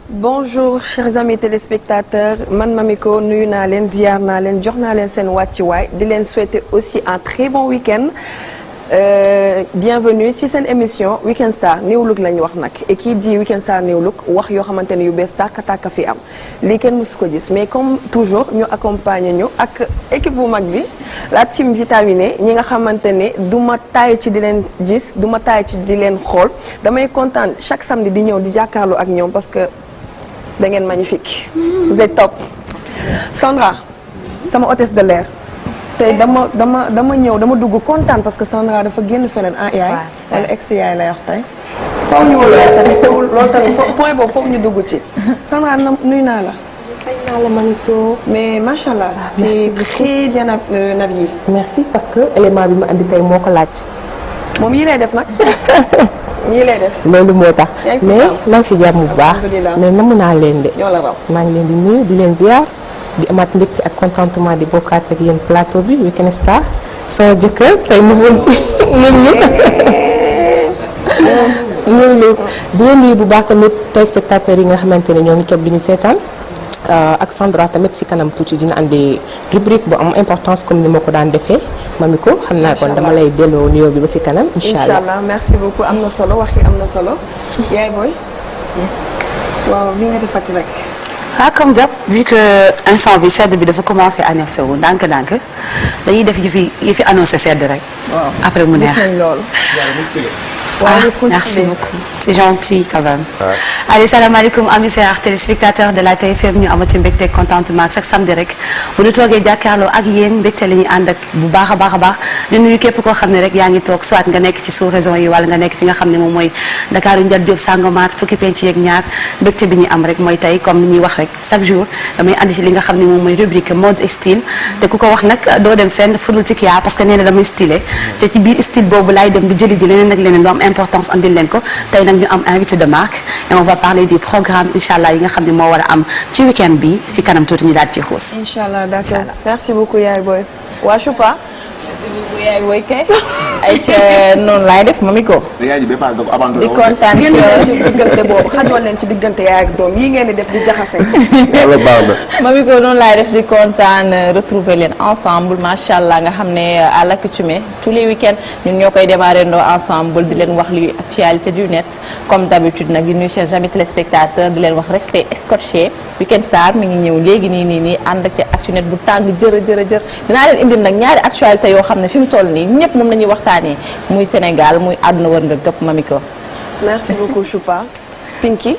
Bonjour chers amis téléspectateurs man Mamiko nuyu naa leen ziar naa leen jox naa leen seen wàccuwaay di leen souhaiter aussi un très bon week-end bienvenue ci seen émission Weekend Star New Look la ñu wax nag et qui dit Weekend Star New Look wax yoo xamante ne yu bees tàkk fi am lii kenn mësu ko gis mais comme toujours ñu accompagner ñu ak équipe bu mag bi la team vitaminée ñi nga xamante ne du ma taay ci di leen gis du ma taay ci di leen xool damay kontaan chaque samedi di ñëw di jàkkaarloo ak ñoom parce que da ngeen magnifique vous êtes top Sandra sama hôtesse de l'air tey dama ñëw dama dugg kontaan parce que Sandra dafa génn feneen yaay wala ex yaay lay wax tey foofu ñu wala tamit loolu tamit point boobu foofu ñu dugg ci Sandra nuyu naa la mais macha allah tu très bien habillée. Merci parce que élément bi ma andi tey moo ko laaj. moom yi lay def nag. ñii lay def loolu moo tax mais maa ngi si jàmm bu baax mais namu naa leen de maa ngi leen di nuyu di leen ziar di amaat mbégte ak contentement di bokkaat ak yéen plateau bi Weekend Star sama jëkkër tey mu ngi ñëw di leen nuyu bu baax tamit téléspectateurs yi nga xamante ne ñoo ngi toog di ñu seetaan ak Sandra tamit ci kanam tuuti dina andi rubrique bu am importance comme ni ma ko daan defee Mamiko xam naa kon dama lay delloo nuyoo bi ba ci kanam. incha allah merci beaucoup am na solo wax yi am na solo. yaay booy. yes. waaw li nga defati rek. comme d'hab vu que instant bi sedd bi dafa commencé annoncé wu ndànk-ndànk dañuy def yi fi annoncé sedd rek. waaw après mu neex gis nañ loolu. merci beaucoup c'est gentil quand même. allez salaamaaleykum amis chers téléspectateurs de la TFM ñu amati mbégte contentement chaque samedi rek bu ñu toogee jàkkaarloo ak yéen mbégte la ñuy ànd ak bu baax a baax di nuyu képp koo xam ne rek yaa ngi toog soit nga nekk ci sous-région yi wala nga nekk fi nga xam ne moom mooy Dakar Ndiaye Diop Sangomar fukki penc yeeg ñaar mbégte bi ñuy am rek mooy tey comme ni ñuy wax rek chaque jour damay andi ci li nga xam ne moom mooy rubrique mode et style te ku ko wax nag doo dem fenn fudul ci Kia parce que nee na damay stylé te ci biir style boobu laay dem di jëli ji leneen ak leneen lu am importance andil leen ko tey nag ñu am invité de marque et on va parler du programme incha allah yi nga xam ne moo war a am ci week-end bi ci kanam tuuti ñu daal ci xuus. incha allah d'accord merci beaucoup yaay booy. waa Choupa. merci beaucoup yaay booy kay. ayca noonu laay def Mamiko. di kontaan ngeen leen ci diggante boobu xajoo leen ci diggante yaay ak doom yi ngeen di def di jaxase. Mamiko noonu laay def di kontaan retrouver leen ensemble macha allah nga xam ne à l'accoutumée tous les week-ends ñun ñoo koy démarrer ndoo ensemble di leen wax li actualité du net comme d'habitude nag di nuyu chers amis téléspectateurs di leen wax restez scotchés Weekend Star mi ngi ñëw léegi nii ànd ak ci actu net bu tàng jër dinaa leen indil nag ñaari actualité yoo xam ne fi mu toll nii ñëpp moom la ñuy waxtaanee muy Sénégal muy àdduna wër nga gëpp Mamiko. merci beaucoup Choupa. Pinky.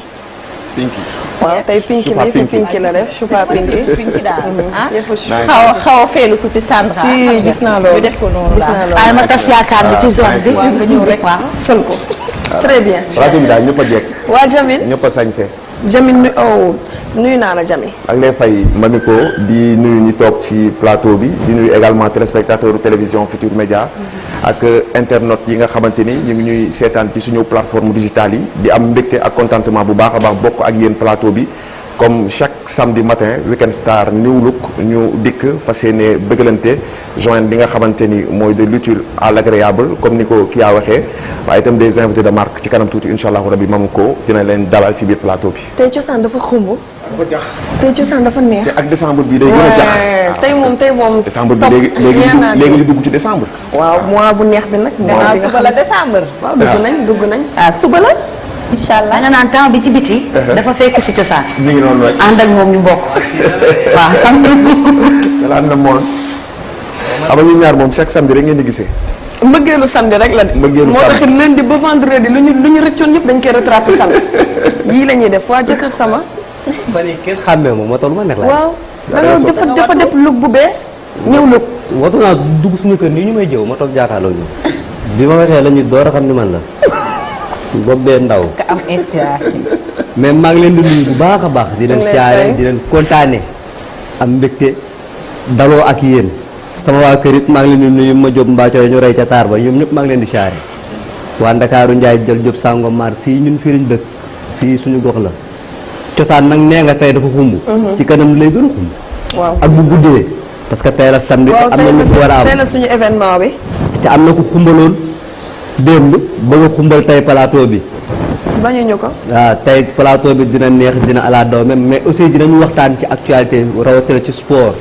waaw tey Pinky la fi Pinky la def Choupa Pinky daal xaw a feelu tuuti Sandra. si gis naa loolu ñu def ko noonu gis naa loolu waaye ma tas yaakaar bi ci zone bi. waaw nga ñëw rek fël ko. très bien. rajo bi daal ñëpp a jekk. waa Jamil ñëpp a sañse. Jamil nuyu naa la Jamil. ak lay fay Mamiko di nuyu ñi toog ci plateau bi di nuyu également téléspectateur télévision Futur Média ak internautes yi nga xamante ni ñu ngi ñuy seetaan ci suñu plateforme digitale yi di am mbégte ak contentement bu baax a baax bokk ak yéen plateau bi comme chaque samedi matin Weekend Star New Look ñu dikk fas yéene bëggalante joindre bi nga xamante ni mooy de l'utile à l'agréable comme ni ko kii yaa waxee waaye itam des invités de marque ci kanam tuuti incha allahu rabi Mamiko dina leen dalal ci biir plateau bi. tey cosaan dafa xumb. dafa jax. tey cosaan dafa neex. te ak décembre bi day gën a jax. tey moom. décembre bi léegi ñu dugg ci décembre. waaw mois bu neex bi nag. waaw suba la décembre. waaw dugg nañ. suba la. incha allah da nga naan temps bi ci biti. dafa fekk si cosaan. mi ngi noonu rek ànd ak moom ñu bokk. waaw xam nga. am na moom. xam nga ñun ñaar moom chaque samedi rek ngeen di gisee. mbëggeelu samedi rek la de. mbëggeelu moo taxit lundi ba vendredi lu ñu rëccoon yëpp dañ koy rattrapé samedi yii la ñuy def waa jëkkër sama. ba léegi kenn xàmmee ma toll ma nekk la. waaw dafa def look bu bees. ñëw look. watu naa dugg suñu kër nii ñu may jëw ma toog jàkkaarloo ñu. bi ma waxee la ñu door a xam ni man la. boobu bee ndaw. ka am inspiration. mais maa ngi leen di nuyu bu baax a baax. di leen siyaare di leen kontaane am mbégte daloo ak yéen. sama waa kër it maa ngi leen di nuyu ma Jóob Mbaacoor ñu rey ca taar ba ñoom ñëpp maa ngi leen di siyaare. waa Ndakaaru Njaay jël Jóob Sangomar fii ñun fii lañ dëkk fii suñu gox la cosaan nag nee nga tey dafa xumb. ci kanam lay gën a xumb. waaw ak bu guddee parce que tey la samedi. am na lu fi war a am tey la suñu événement bi. te am na ko xumbaloon démb bëgg a xumbal tey plateau bi bañuñu ko. waaw tey plateau bi dina neex dina ala daw même mais aussi dinañu waxtaan ci actualité rawatina ci sport.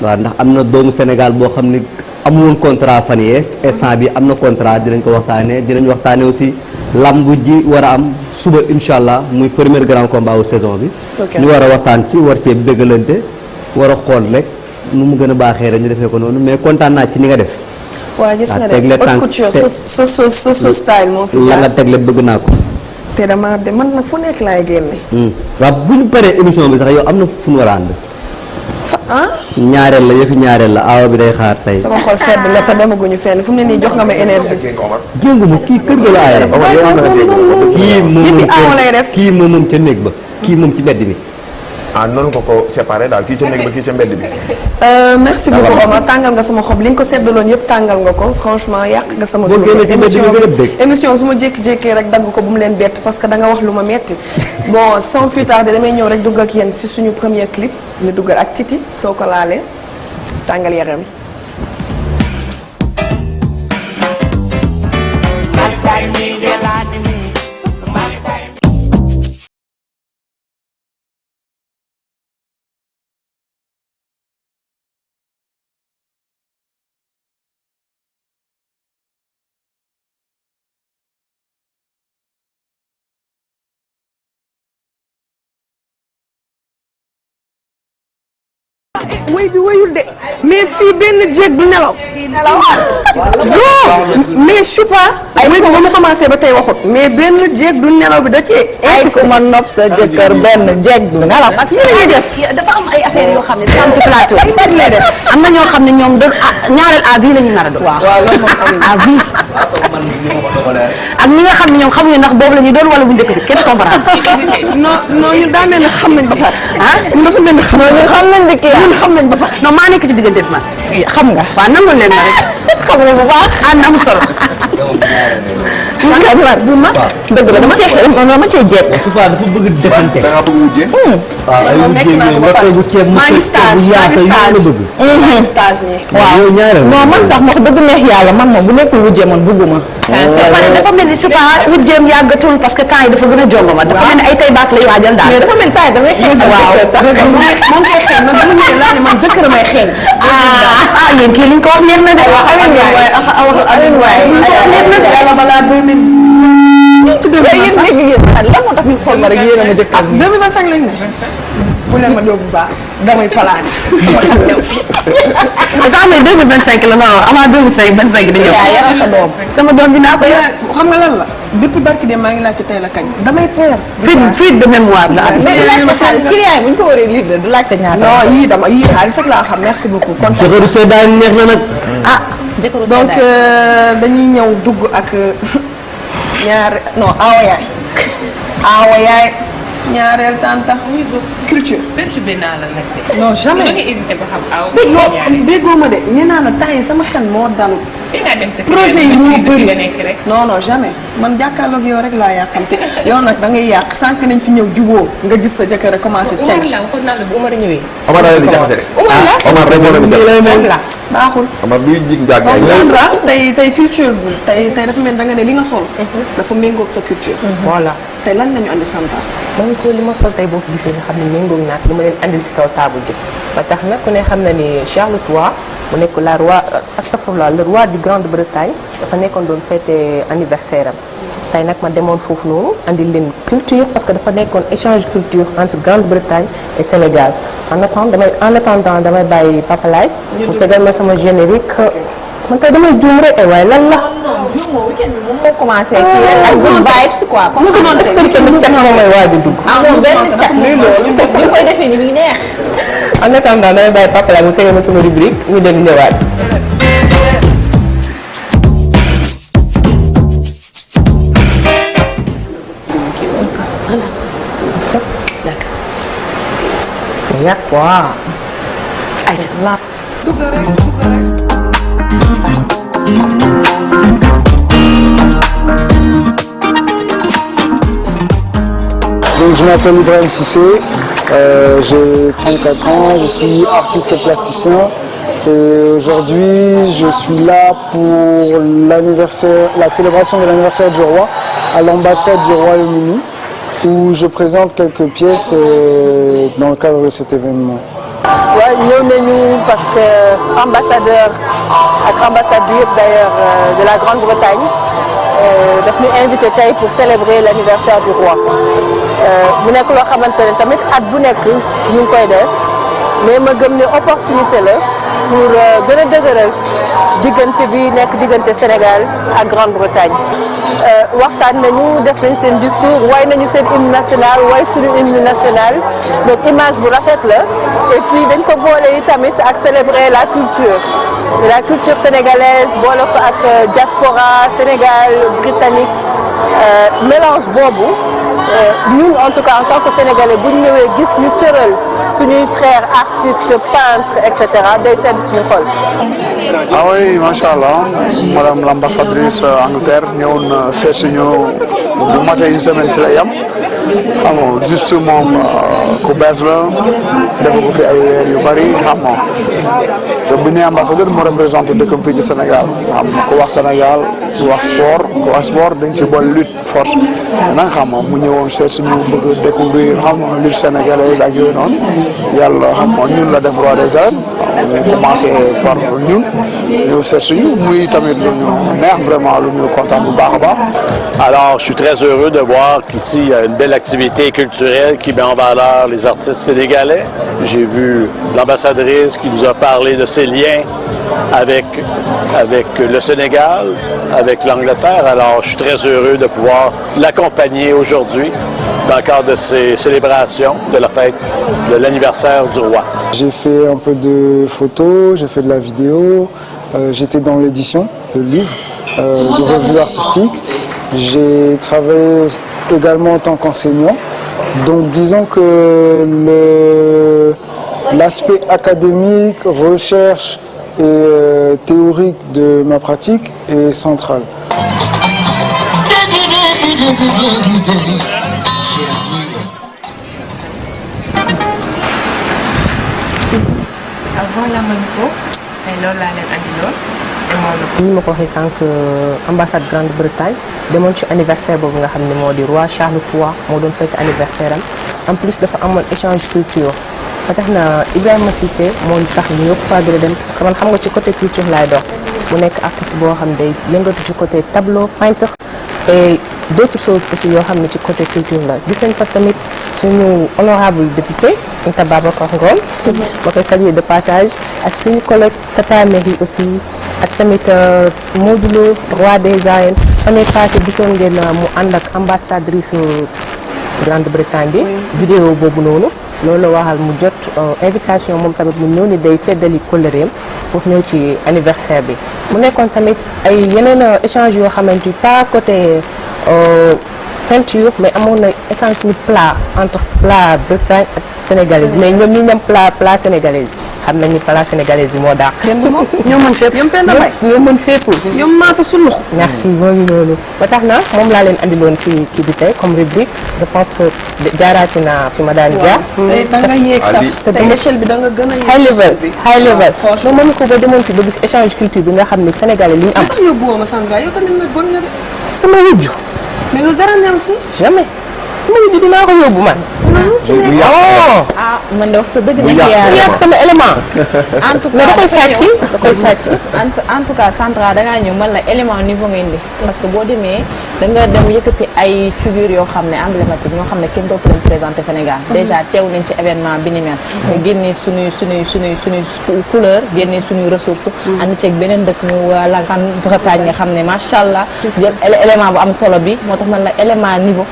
waaw ndax am na doomu Sénégal boo xam ni amuloon contrat fan yee instant bi am na contrat dinañ ko waxtaanee dinañ waxtaanee aussi lamb ji war a am suba incha allah muy premier grand combat wu saison bi. ñu war a waxtaan ci war cee bëggalante war a xool rek nu mu gën a baaxee rek ñu defee ko noonu mais kontaan naa ci ni nga def. waaw gis nga de haute couture so style moo fi la nga tegle bëgg naa ko. te dama de man nag fu nekk laay génne. waaw bu ñu paree émission bi sax yow am na fu ñu war a ànd. ñaareel la yëfi ñaareel la awa bi day xaar tey. sama xol sedd la te demaguñu fenn fu mu ne nii jox nga ma énergie. jéngu ma kii kër ga la aaye. kii moom ca néeg ba kii moom ci mbedd mi. noonu ko séparé daal kii ca néeg ba kii ca mbedd bi. merci beaucoup Omar tàngal nga sama xob li nga ko seddaloon yëpp tàngal nga ko franchement yàq nga sama émission su ma jékki-jékkee rek dagg ko bu mu leen bett parce que da nga wax lu ma metti bon sans plus tarder damay ñëw rek dugg ak yéen si suñu premier clip ñu duggal ak Titi soo ko laalee tàngal yaram. wéy bi wéyul de mais fii benn jéeg du nelaw. mais Choupa. wéy bi ba mu commencé ba tey waxut mais benn jéeg du nelaw bi da cee. ay ku ma nopp sa jëkkër benn jéeg du nelaw. parce que yéen a def dafa am ay affaires yoo xam ne dafa am ci plateau bi. lay def am na ñoo xam ne ñoom doon ñaareel à vie la ñu nar a doon. waaw loolu moom am à vie. ak ñi nga xam ne ñoom xamuñu ndax boobu la ñu doon wala bu njëkk bi kenn comprendre. non non ñun daa mel ne xam nañ ba pare. ñun dafa mel ne xam nañ de kii ñun xam nañ ba pare. non maa nekk ci diggante bi man. xam nga. waaw nangu leen ma rek. xam nga bu baax. am solo. bu ma dëgg la dama cee jekk. Soupa dafa bëgg defante. da nga bëgg wujjee. waaw ay wujjee ñoom nga toogu ceeb mu stage nii. waaw yow ñaareel non man sax wax dëgg neex yàlla man moom bu nekkul wujjee man bëgguma. pare dafa mel ni Soupa wujjeem yàggatul parce que temps yi dafa gën a jongoma. dafa mel ni ay tay baas lay waajal daal. mais dafa mel ni temps yi damay xeeñ. waaw moom koy xeeñ man dama ñëwee laa ne man jëkkër may xeeñ. yéen kii liñ ko wax neex na de. waaw amiin waay yàlla balaa 2000. ci 2025 lan moo tax ñu xool ma rek yéen a ma jëkkër 2025 lañ ne. bu leen ma doogu baax damay palaat. sax mais 2025 la ma wax avant 2025 di ñëw. sa doom. sama doom dinaa ko yor. xam nga lan la depuis barki de maa ngi laaj ci tey la kañ. damay peer. fuite de mémoire la am. client bu ñu ko waree lire du laajte ñaata. non yii xaalis rek laa xam merci beaucoup. kontaan jëkkëru Seydaan neex na nag. donc dañuy ñëw dugg ak ñaar non awa yaay ñaareel tanta culture. perturbé naa la nag de. non jamais da nga hésité ba xam aw. déggoo ma de nee naa la temps yi sama xel moo dalu. fi nga dem sa projet yi moo bëri nga nekk rek. non jamais man jàkkaarloog yow rek laa yàqamte yow nag da ngay yàq sànq nañ fi ñëw juboo nga gis sa jëkkër a commencé change. waxoon naa la bu Omar ñëwee. Omar da leen di jaxase de. Omar rek moo leen di jaxase. baaxul. Omar luy jig njaag donc Sandra tey culture bi tey dafa mel da nga ne li nga sol. dafa méngoog sa culture. voilà tey lan nga ñu andi Sandra. donc li ma sol tey boo ko gisee nga xam ne méngoog naag li ma leen andil si kaw table ji ba tax nag ku ne xam na ni Charles III mu nekk la roi astafurlah le roi du Grande-Bretagne dafa nekkoon doon fêter anniversaire am tey nag ma demoon foofu noonu andil leen culture parce que dafa nekkoon échange culture entre Grande-Bretagne et Sénégal en attendant damay bàyyi Papa Laye mu tegal ma sama générique man tey damay juum rek waaye lan la. moom moo commencé kii ay good vibes quoi. comme que noonu expliqué ma cat moom mooy waaj a dugg. moom benn cat luy loolu ñu koy defee ni muy neex. en attendant damay bàyyi Papa Laye mu tegal ma sama rubrique ñu dem ñëwaat. yàq quoi. ayca la. Donc je m'appelle Ibrahim Cissé, j'ai 34 ans, je suis artiste plasticien Et aujourd'hui, je suis là pour la célébration de l'anniversaire du roi à l'ambassade du Royaume-Uni, où je présente quelques pièces dans le cadre de cet événement. waaw ñëw nañu parce que ambassadeur ak ambassade bi yëpp d'ailleurs de la Grande-Bretagne daf ñu invité tey pour célébrer l'anniversaire du roi mu nekk loo xamante ne tamit at bu nekk ñu ngi koy def mais ma gëm ne opportunité la pour gën a dëgëral diggante bi nekk diggante Sénégal ak Grande-Bretagne waxtaan nañu def nañ seen discours way nañu seen hymne national way suñu hymne national donc image bu rafet la et puis dañ ko boole yi tamit ak célébrer la culture sénégalaise boole ko ak diaspora Sénégal britannique mélange boobu ñun en tout cas en tant que sénégalais bu ñu ñëwee gis ñu tëral suñuy frères artistes peintres et cetera day sedd suñu xol. Ah oui, machallah, madame l'ambassadrice Angleterre ñëwoon seet suñu bu matee une semaine ci la yam xam nga juste moom ku bees la def ko fi ay weer yu bari xam nga te bu ñu nee ambassadeur moo représenté dëkkam fii ci Sénégal xam nga ku wax Sénégal ku wax sport dañ ci boole lutte force nag xam nga mu ñëwoon seet suñu bëgg découvrir xam nga lutte sénégalaise ak yooyu noonu yàlla xam nga ñun la def roi des arènes mu commencé par ñun ñëw seet suñu muy tamit lu ñu neex vraiment lu ñu kontaan bu baax a baax. Alors, je suis très heureux de voir qu'ici, il y a une belle activité culturelle qui met en valeur les artistes sénégalais. J'ai vu l'ambassadrice qui nous a parlé de ses liens avec le Sénégal, avec l'Angleterre. Alors, je suis très heureux de pouvoir l'accompagner aujourd'hui dans le cadre de ces célébrations de la fête de l'anniversaire du roi. J'ai fait un peu de photos, j'ai fait de la vidéo, j'étais dans l'édition de livres, de revues artistiques. J'ai travaillé également en tant qu'enseignant. Donc disons que l'aspect académique, recherche et théorique de ma pratique est central. voilà Maliko tey loolu laa leen andiloon ni ma ko waxee sànq ambassade Grande-Bretagne demoon ci anniversaire boobu nga xam ne moo di roi Charles III moo doon fête anniversaire am en plus dafa amoon échange culture ba tax na Ibrahima Cissé moo tax ñu yëpp fagale dem parce que man xam nga ci côté culture laay dox mu nekk artiste boo xam ne day yëngatu ci côté tableau peintre et d'autres choses aussi yoo xam ne ci côté culture la gis nañ fa tamit suñu honorable député Anta Babacar Ngom ma koy saluer de passage ak suñu collègue Tata Mairie aussi ak tamit Modulo roi des arènes année passée gisoon ngeen mu ànd ak ambassadrice Grande-Bretagne bi vidéo boobu noonu loolu la waxal mu jot invitation moom tamit mu ñëw ni day feddali kóllëreem pour ñëw ci anniversaire bi mu nekkoon tamit ay yeneen échange yoo xamante ni pas côté peinture mais amoon na échange tamit plat entre plat Bretagne ak sénégalaise mais ñoom ñi ñam plat sénégalaise xam nañu plat sénégalaise yi moo dàq. ñoo mën fépp yom penn bay ñoo mën fépp. yom maa fa sulux. merci moo ngi noonu ba tax na moom laa leen andiloon si kii bi tey comme rubrique je pense que jaaraati naa fi ma daan jaar. tey da nga yéeg sax tey échelle bi da nga gën a yéeg. high level non mën ko ba demoon fi ba gis échange culture bi nga xam ne sénégalais li ñu am. ndax yóbbuwoo ma Sandra yow tamit nag bon nga de. sama wujju. mais lu dara neew si. jamais sama wujju dinaa ko yóbbu man. ah man de wax sa dëgg nekk mu yàq sama élément. en tout cas mais da koy sàcc da koy sàcc. en tout cas Sandra da ngaa ñëw man la élément niveau nga indi parce que boo demee da nga dem yëkkati ay figures yoo xam ne emblématique ñoo xam ne kenn dootu leen présenté Sénégal déjà teew nañ ci événement bi ni mel nga génnee suñuy couleur génnee suñuy ressources ànd ceeg beneen dëkk mu la Grande-Bretagne nga xam ne macha allah jël élément bu am solo bi moo tax man la élément niveau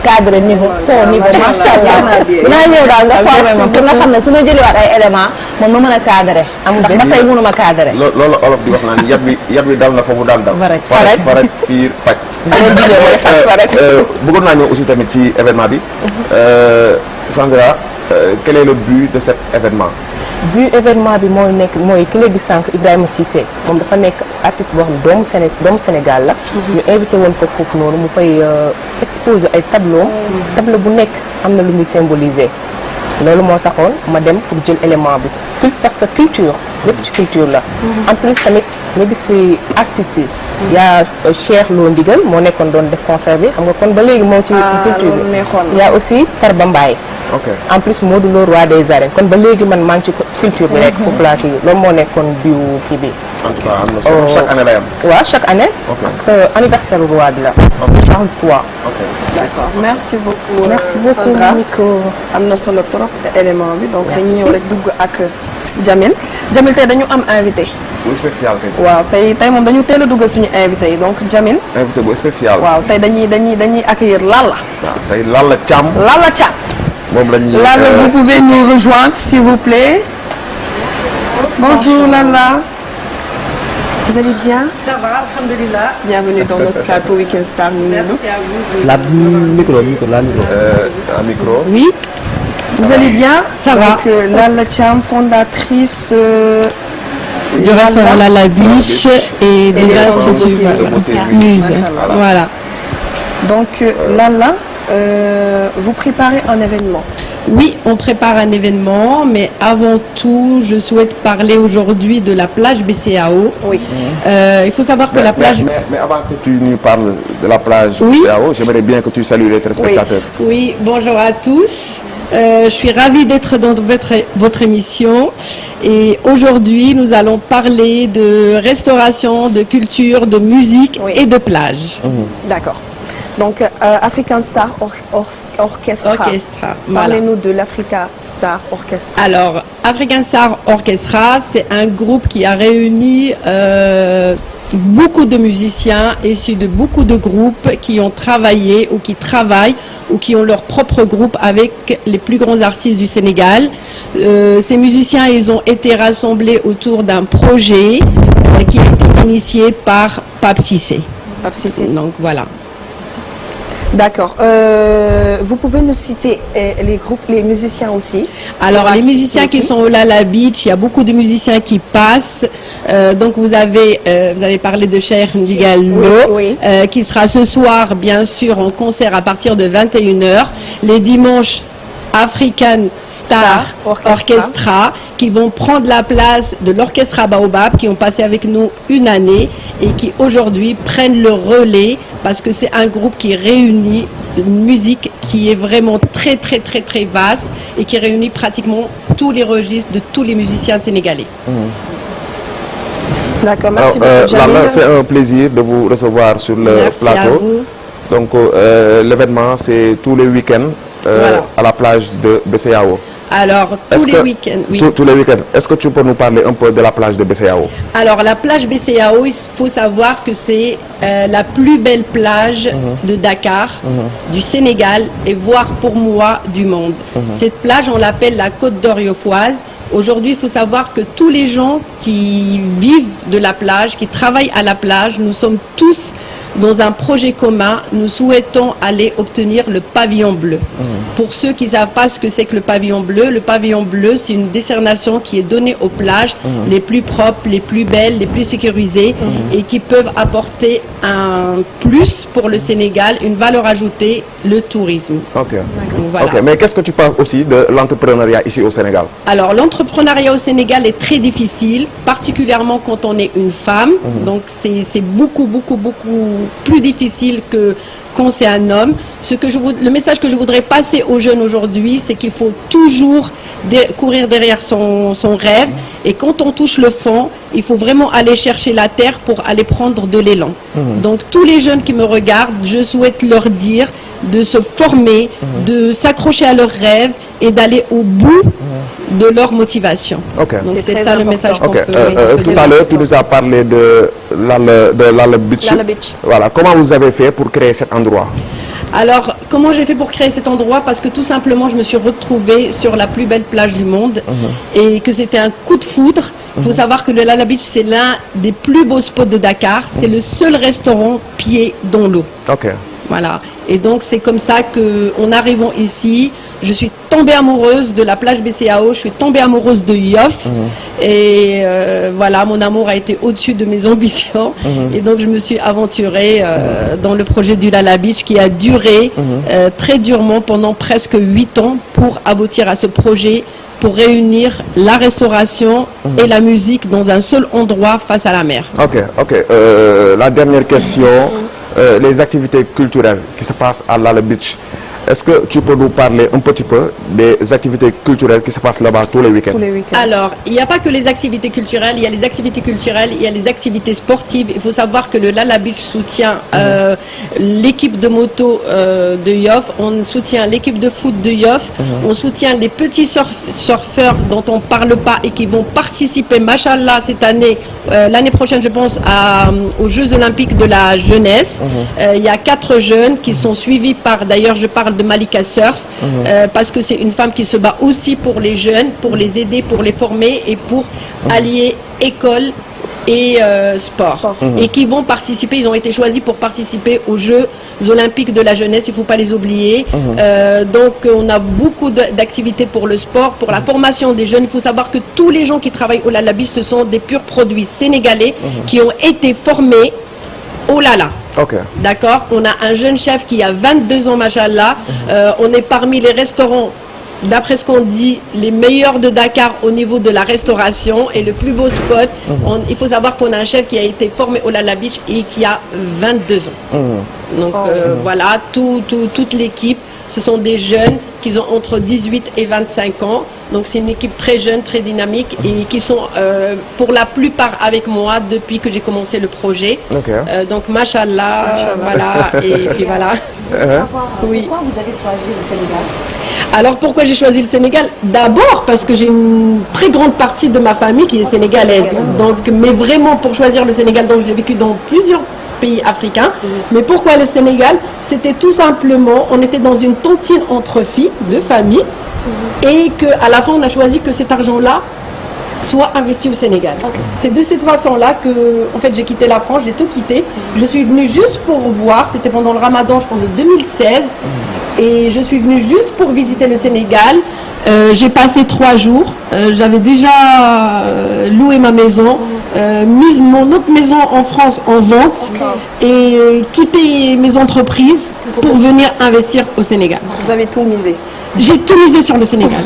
cadre niveau son niveau macha allah dinaa ñëw daal nga formé ma pour nga xam ne su ma jëliwaat ay élément moom ma mën a cadré ndax ba tey mënuma cadré loolu olof di wax naan yat bi dal na fa mu daan dal faret fiir faj bëggoon naa ñëw aussi tamit ci événement bi Sandra quel est le but de cet événement but événement bi mooy ki nga gis sànq Ibrahima Cissé moom dafa nekk artiste boo xam ne doomu Sénégal la ñu invité woon ko foofu noonu mu fay exposer ay tableau bu nekk am na lu muy symboliser loolu moo taxoon ma dem pour jël élément bi parce que culture lépp ci culture la. en plus tamit nga gis fi artistes yi. yaa Cheikh Lo Ndigal moo nekkoon doon def concert bi xam nga kon ba léegi moo ci culture bi. yaa aussi Tarba Mbaye. ok en plus Modou Lo roi des arènes kon ba léegi man maa ngi ci culture bi rek foofu laa kii loolu moo nekkoon biu kii bi. en tout cas am na solo chaque année lay am. waaw chaque année. parce que anniversaire roi bi la. Charles III. ok d'accord merci beaucoup. merci beaucoup Sandra. Nico. am na solo trop élément bi donc dañuy ñëw rek dugg ak Jamil tey dañu am invité. bu spécial kay. waaw tey moom dañu teel a dugg suñu invité yi donc Jamil. invité bu spécial. waaw tey dañuy accueillir Lalla. waaw tey Lalla Thiam. Lalla Thiam. moom la ñuy. Lalla vous pouvez nous rejoindre s'il vous plaît. Bonjour Lalla. Vous allez bien? Ça va, alhamdulillah. Bienvenue dans notre plateau Week-end Star. Merci à vous. La micro. Un micro. Oui. Vous allez bien? Ça va. Donc Lalla Thiam, fondatrice Du restaurant Lalla Beach et des instituts Muse. Voilà. Donc Lalla, vous préparez un événement. Oui, on prépare un événement, mais avant tout, je souhaite parler aujourd'hui de la plage BCAO. Oui. Il faut savoir que la plage... Mais avant que tu nous parles de la plage BCAO, j'aimerais bien que tu salues les téléspectateurs. Oui, bonjour à tous. Je suis ravie d'être dans votre émission. Et aujourd'hui, nous allons parler de restauration, de culture, de musique et de plage. D'accord. Donc, African Star Orchestra. Voilà. Parlez-nous de l'Africa Star Orchestra. Alors, African Star Orchestra, c'est un groupe qui a réuni beaucoup de musiciens issus de beaucoup de groupes qui ont travaillé ou qui travaillent ou qui ont leur propre groupe avec les plus grands artistes du Sénégal. Ces musiciens, ils ont été rassemblés autour d'un projet qui a été initié par Pape Cissé. Pape Cissé. Donc, voilà. D'accord. Vous pouvez nous citer les groupes, les musiciens aussi? Alors, les musiciens qui sont au Lalla Beach, il y a beaucoup de musiciens qui passent. Donc, vous avez parlé de Cheikh Ndigal Lo, qui sera ce soir, bien sûr, en concert à partir de 21h. Les dimanches, African Star Orchestra, qui vont prendre la place de l'orchestre Baobab, qui ont passé avec nous une année et qui aujourd'hui prennent le relais parce que c'est un groupe qui réunit une musique qui est vraiment très très très très vaste et qui réunit pratiquement tous les registres de tous les musiciens sénégalais. D'accord, merci beaucoup. Lalla, c'est un plaisir de vous recevoir sur le plateau. À vous. Donc l'événement c'est tous les week-ends à la plage de BCAO. Alors, tous les week-ends, oui. Tous les week-ends. Est-ce que tu peux nous parler un peu de la plage de BCAO? Alors, la plage BCAO, il faut savoir que c'est la plus belle plage de Dakar, du Sénégal et voire pour moi du monde. Cette plage, on l'appelle la Côte d'Oriofoise. Aujourd'hui, il faut savoir que tous les gens qui vivent de la plage, qui travaillent à la plage, nous sommes tous dans un projet commun. Nous souhaitons aller obtenir le pavillon bleu. Pour ceux qui ne savent pas ce que c'est que le pavillon bleu, c'est une décernation qui est donnée aux plages les plus propres, les plus belles, les plus sécurisées et qui peuvent apporter un plus pour le Sénégal, une valeur ajoutée, le tourisme. Ok. Voilà. Ok. Mais qu'est-ce que tu penses aussi de l'entrepreneuriat ici au Sénégal? Alors, l'entrepreneuriat au Sénégal est très difficile, particulièrement quand on est une femme. Donc, c'est beaucoup plus difficile que quand c'est un homme. Le message que je voudrais passer aux jeunes aujourd'hui, c'est qu'il faut toujours courir derrière son rêve. Et quand on touche le fond, il faut vraiment aller chercher la terre pour aller prendre de l'élan. Donc, tous les jeunes qui me regardent, je souhaite leur dire de se former, de s'accrocher à leurs rêves et d'aller au bout de leur motivation. Okay. Donc c'est ça le message qu'on peut tout à l'heure, tu nous as parlé de Lalla Beach. Voilà. Comment vous avez fait pour créer cet endroit? Alors, comment j'ai fait pour créer cet endroit? Parce que tout simplement, je me suis retrouvée sur la plus belle plage du monde et que c'était un coup de foudre. Il faut savoir que le Lalla Beach, c'est l'un des plus beaux spots de Dakar. C'est le seul restaurant pied dans l'eau. Ok. Voilà. Et donc c'est comme ça que, en arrivant ici, je suis tombée amoureuse de la plage BCAO, je suis tombée amoureuse de Yoff. Et voilà, mon amour a été au-dessus de mes ambitions. Et donc je me suis aventurée dans le projet du Lala Beach qui a duré très durement pendant presque 8 ans pour aboutir à ce projet, pour réunir la restauration et la musique dans un seul endroit face à la mer. Ok. La dernière question, les activités culturelles qui se passent à Lala Beach. Est-ce que tu peux nous parler un petit peu des activités culturelles qui se passent là-bas tous les week-ends? Alors, il n'y a pas que les activités culturelles, il y a les activités culturelles, il y a les activités sportives. Il faut savoir que le Lala Beach soutient l'équipe de moto de Yoff, on soutient l'équipe de foot de Yoff, on soutient les petits surfeurs dont on ne parle pas et qui vont participer, machallah, cette année, l'année prochaine, je pense, aux Jeux Olympiques de la jeunesse. Il y a 4 jeunes qui sont suivis par, d'ailleurs, je parle de Malika Surf, parce que c'est une femme qui se bat aussi pour les jeunes, pour les aider, pour les former et pour allier école et sport. Et qui vont participer, ils ont été choisis pour participer aux Jeux Olympiques de la jeunesse, il ne faut pas les oublier. Donc on a beaucoup d'activités pour le sport, pour la formation des jeunes. Il faut savoir que tous les gens qui travaillent au Lala Beach, ce sont des purs produits sénégalais qui ont été formés au Lala. D'accord. On a un jeune chef qui a 22 ans, machallah. On est parmi les restaurants, d'après ce qu'on dit, les meilleurs de Dakar au niveau de la restauration et le plus beau spot. Il faut savoir qu'on a un chef qui a été formé au Lala Beach et qui a 22 ans. Donc voilà, toute l'équipe, ce sont des jeunes qui ont entre 18 et 25 ans. Donc c'est une équipe très jeune, très dynamique et qui sont pour la plupart avec moi depuis que j'ai commencé le projet. Donc machallah, voilà, et puis voilà. Oui. Pourquoi vous avez choisi le Sénégal? Alors pourquoi j'ai choisi le Sénégal? D'abord parce que j'ai une très grande partie de ma famille qui est sénégalaise. Donc, mais vraiment pour choisir le Sénégal, donc j'ai vécu dans plusieurs pays africains. Mais pourquoi le Sénégal? C'était tout simplement, on était dans une tontine entre filles de famille et qu'à la fin on a choisi que cet argent-là soit investi au Sénégal. C'est de cette façon-là que, en fait, j'ai quitté la France, j'ai tout quitté. Je suis venue juste pour voir, c'était pendant le Ramadan, je pense, de 2016. Et je suis venue juste pour visiter le Sénégal. J'ai passé 3 jours. J'avais déjà loué ma maison, mis mon autre maison en France en vente et quitté mes entreprises pour venir investir au Sénégal. Vous avez tout misé? J'ai tout misé sur le Sénégal.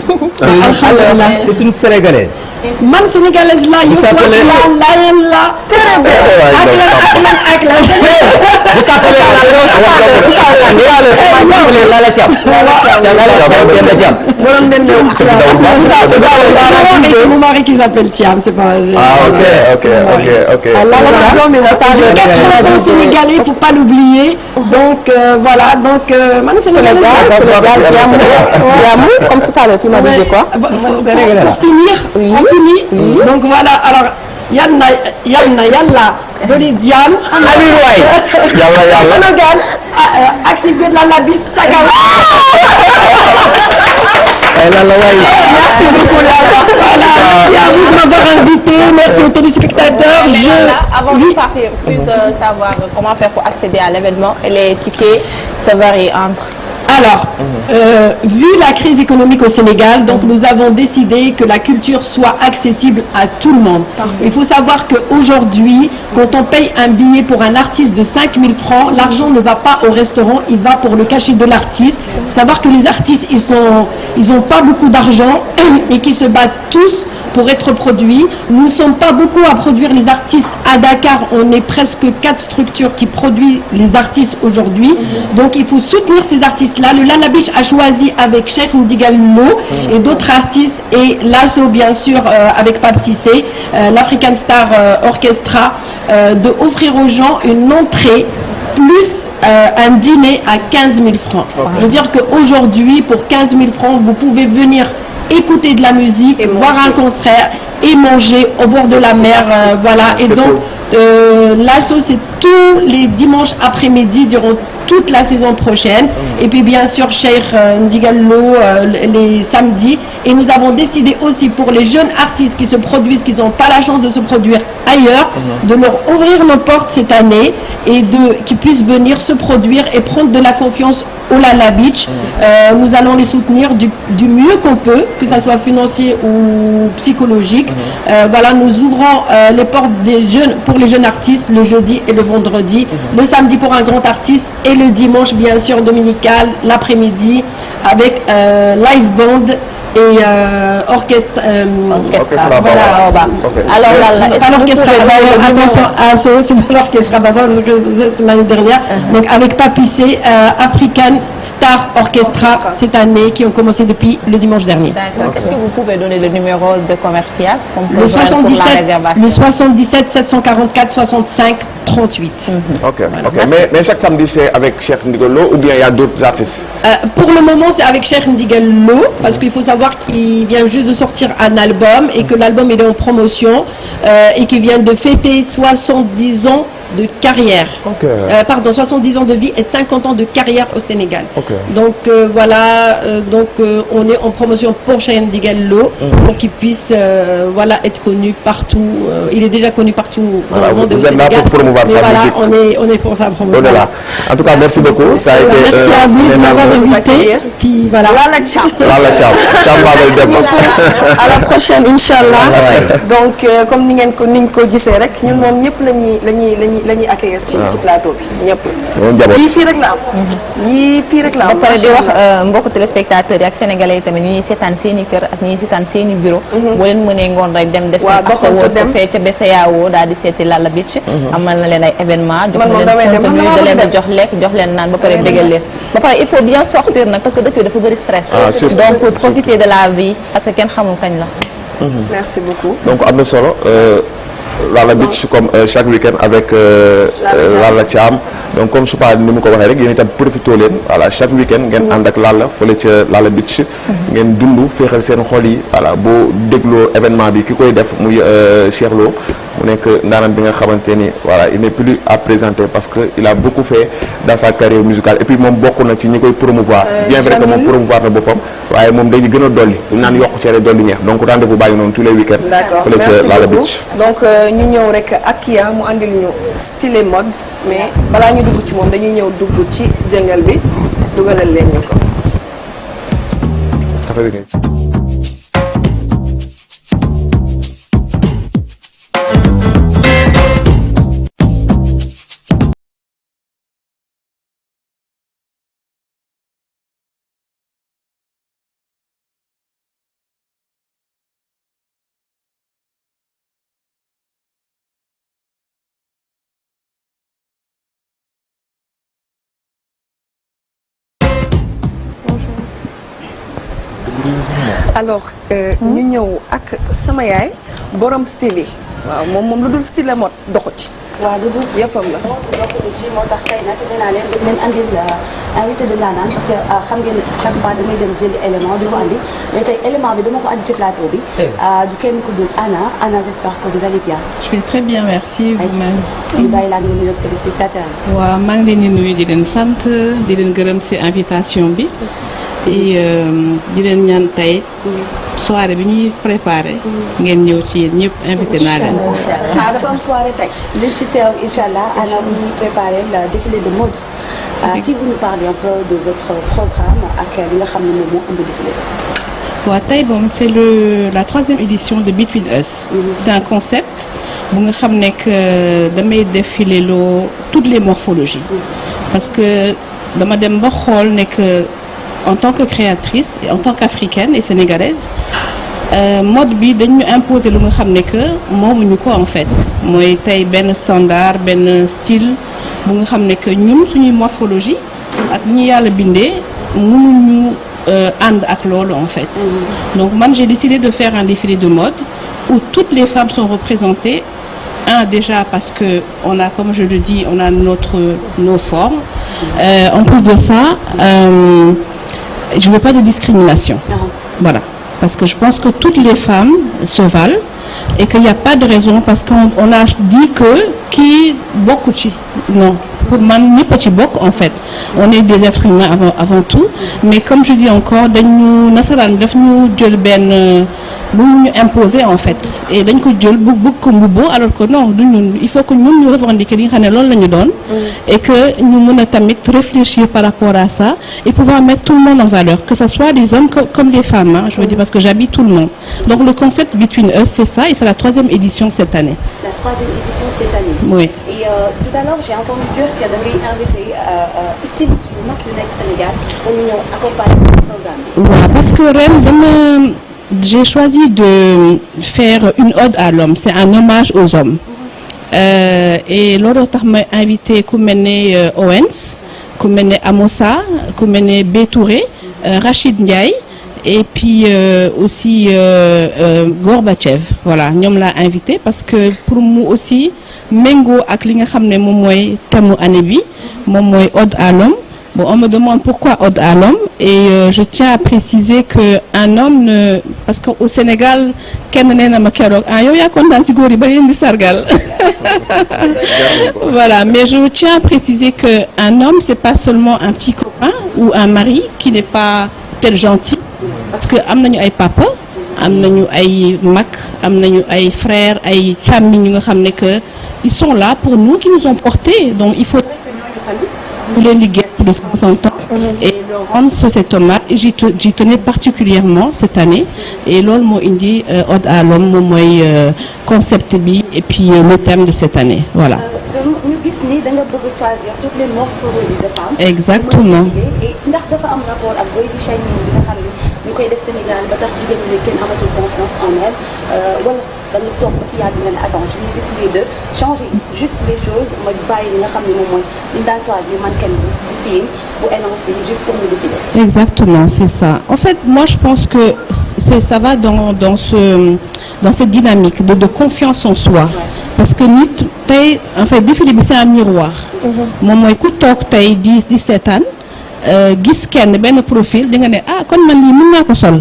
C'est une Sénégalaise. Man sénégalaise là, Vous s'appelez là. Vous s'appelez Lala Thiam. C'est mon mari qui s'appelle Thiam, c'est pas. Ok. J'ai 4 enfants sénégalais, il ne faut pas l'oublier. Donc voilà, donc man sénégalaise. Comme tout à l'heure, tu m'as dit quoi? Pour finir, donc voilà, alors yalla doli diam Sénégal activé de la Beach merci beaucoup merci à vous de m'avoir invité, merci aux téléspectateurs. Avant de partir, plus savoir comment faire pour accéder à l'événement et les tickets se varient entre. Alors, vu la crise économique au Sénégal, donc nous avons décidé que la culture soit accessible à tout le monde. Il faut savoir qu'aujourd'hui, quand on paye un billet pour un artiste de 5 000 francs, l'argent ne va pas au restaurant, il va pour le cachet de l'artiste. Il faut savoir que les artistes, ils ont pas beaucoup d'argent et qui se battent tous pour être produits. Nous ne sommes pas beaucoup à produire les artistes à Dakar. On est presque 4 structures qui produisent les artistes aujourd'hui. Donc il faut soutenir ces artistes-là. Le Lala Beach a choisi avec Cheikh Ndigal Lo et d'autres artistes et l'ASSO bien sûr avec Pape Cissé, l'African Star Orchestra, de offrir aux gens une entrée plus un dîner à 15 000 francs. Je veux dire qu'aujourd'hui, pour 15 000 francs, vous pouvez venir écouter de la musique, et voir un concert et manger au bord de la mer. Voilà. Et donc, l'ASSO, c'est tous les dimanches après-midi durant toute la saison prochaine. Et puis bien sûr Cheikh Ndigallo les samedis. Et nous avons décidé aussi pour les jeunes artistes qui se produisent, qui n'ont pas la chance de se produire ailleurs, de leur ouvrir nos portes cette année et qu'ils puissent venir se produire et prendre de la confiance au Lala Beach. Nous allons les soutenir du mieux qu'on peut, que ce soit financier ou psychologique. Voilà, nous ouvrons les portes pour les jeunes artistes le jeudi et le vendredi, le samedi pour un grand artiste et le dimanche bien sûr dominical, l'après-midi avec live band et orchestre. Voilà. Alors là, pas l'orchestre attention à ce, c'est pas l'orchestre l'année dernière. Donc avec Papissé, African Star Orchestra cette année qui ont commencé depuis le dimanche dernier. D'accord. Est-ce que vous pouvez donner le numéro de commercial le 77 744 65 38. Ok. Mais chaque samedi c'est avec Cheikh Ndigallo ou bien il y a d'autres artistes? Pour le moment c'est avec Cheikh Ndigallo parce qu'il faut savoir qu'il vient juste de sortir un album et que l'album est en promotion et qu'il vient de fêter 70 ans de carrière. 70 ans de vie et 50 ans de carrière au Sénégal. Donc voilà, on est en promotion pour Cheikh Ndigallo pour qu'il puisse être connu partout. Il est déjà connu partout dans le monde. Vous êtes là pour promouvoir sa musique. On est pour sa promotion. Voilà. En tout cas, merci beaucoup. Ça a été merci à vous de m'avoir invité. Puis voilà. À la prochaine, Inch'Allah. Donc comme ni ngeen ko gisee rek ñun moom ñëpp la ñuy accueillir ci plateau bi ñëpp. yii fii rek la am. ba pare di wax mbokku téléspectateurs yi ak sénégalais yi tamit ñu ñuy seetaan seen i kër ak ñu ñuy seetaan seen i bureau. boo leen mënee ngoon rek dem def seen asawoo ko fee ca BCEAO daal di seeti Lala Beach. amal na leen ay événement jox leen contenu da leen di jox lekk jox leen naan ba pare bégal leen. ba pare il faut bien sortir nag parce que dëkk bi dafa bëri stress. donc profiter de la vie parce que kenn xamul kañ la. Merci beaucoup. Donc am na solo Lala Beach comme chaque week-end avec Lala Thiam. Donc comme su pa ni mu ko waxee rek yéen itam profité leen voilà chaque week-end ngeen ànd ak Lala fële ca Lala Beach. ngeen dund féexal seen xol yi voilà boo dégloo événement bi ki koy def muy Cheikh Lo mu nekk ndaanaan bi nga xamante ni voilà il n'est plus à présenter parce que il a beaucoup fait dans sa carrière musicale et puis moom bokk na ci ñi koy promouvoir. bien vrai que moom promouvoir na boppam waaye moom dañuy gën a dolli ñu naan yokk cere dolli ñeex donc rendez-vous bàyyi noonu tous les week-ends. D'accord, fële ca Lala Beach. donc ñu ñëw rek ak Kia mu andil ñu style et mode mais balaa ñu dugg ci moom dañuy ñëw dugg ci jëngal bi dugalal leen ñu ko. alors ñu ñëw ak sama yaay borom style yi waaw moom lu dul style la mode doxu ci. waaw lu dul yëfam la. moo tax tey nag dinaa leen andil invité de naanaan parce que xam ngeen chaque fois damay dem jëli élément di ko andi mais tey élément bi dama ko andi ci plateau bi. du kenn ku dul Anna j'espère que vous allez bien. je vais très bien merci. vous-même. ñu bàyyi laa ngi nuyu téléspectateur yi. waaw maa ngi leen di nuyu di leen sant di leen gërëm ci invitation bi. et di leen ñaan tey soirée bi ñuy préparé. ngeen ñëw ci yéen ñëpp invité naa leen. dafa am soirée tey. liñ ci teew incha allah Anna bu ñuy préparé le défilé de mode. si vous nous parlez un peu de votre programme ak li nga xam ne moom moo ëmb défilé. waaw tey moom c'est la 3e édition de Between Us. c'est un concept bu nga xam ne que damay défilé loo toutes les morphologies. parce que dama dem ba xool ne que en tant que créatrice et en tant qu'africaine et sénégalaise mode bi dañu imposer lu nga xam ne que moomuñu ko en fait mooy tey benn standard benn style bu nga xam ne que ñun suñuy morphologie ak ñi yàlla bindee mënuñu ànd ak loolu en fait. donc man j'ai décidé de faire un défilé de mode où toutes les femmes sont représentées. Déjà parce que on a, comme je le dis, on a nos formes. En plus de ça, je veux pas de discrimination. Voilà. Parce que je pense que toutes les femmes se valent et qu'il n'y a pas de raison parce qu'on a dit que qui beaucoup non. pour man ñëpp a ci bokk en fait on est des êtres humains avant tout mais comme je dis encore dañu nasaraan daf ñu jël benn bu ñu imposer en fait et dañ ko jël bëgg ko mbubboo alors que non du ñun il faut que ñun ñu revendiquer li nga xam ne loolu la ñu doon et que ñu mën a tamit réfléchir par rapport à ça et pouvoir mettre tout le monde en valeur que ce soit les hommes comme les femmes hein, je veux dire parce que j'habite tout le monde donc le concept Between Us c'est ça et c'est la 3e édition cette année. La 3e édition cette année. Oui. Et tout à l'heure j'ai entendu dire que da ngay invité stylistes yu mag yu nekk Sénégal pour ñu ñëw accompagner le programme bi. waaw parce que ren j'ai choisi de faire une ode à l'homme c'est un hommage aux hommes et loolu tax ma invité ku mel ne Owens ku mel ne Amossa ku mel ne B Touré Rachid Ndiaye et puis aussi Gorbatchev voilà ñoom laa invité parce que pour mu aussi méngoo ak li nga xam ne moom mooy thème année bi moom mooy ode à l'homme. Bon, on me demande pourquoi ode à l'homme et je tiens à préciser que un homme ne parce que au Sénégal kenn nee na ma keroog yow yaa kontaan ci góor yi ba leen di sargal voilà mais je tiens à préciser que un homme c'est pas seulement un petit copain ou un mari qui n'est pas tel gentil parce que am nañu ay papa am nañu ay mag am nañu ay frères ay càmmiñ ñu nga xam ne que ils sont là pour nous qui nous ont portés donc il faut ñu leen di gëstu de temps en temps et leur rendre cet hommage et j'y tenais particulièrement cette année et loolu moo indi ode à l'homme moom mooy concept bi et puis le thème de cette année voilà. ñu gis ni da nga bëgg choisir toutes les morphologies de femmes. exactement et ndax dafa am rapport ak body shaming bi nga xam ne ñu koy def Sénégal ba tax jigéen ñi kenn amatul confiance en elle wala da nga toog ba ci yàgg nga ne attends je vais décider de changer juste les choses ma bàyyi li nga xam ne moom mooy li ñu daan choisir mannequin bu fii bu énoncé juste pour ñu défiler. exactement c'est ça en fait moi je pense que ça va dans cette dynamique de confiance en soi. parce que nit tey en fait défilé bi c'est un miroir. moom mooy ku toog tey di seetaan gis kenn benn profil di nga ne kon man lii mën naa ko sol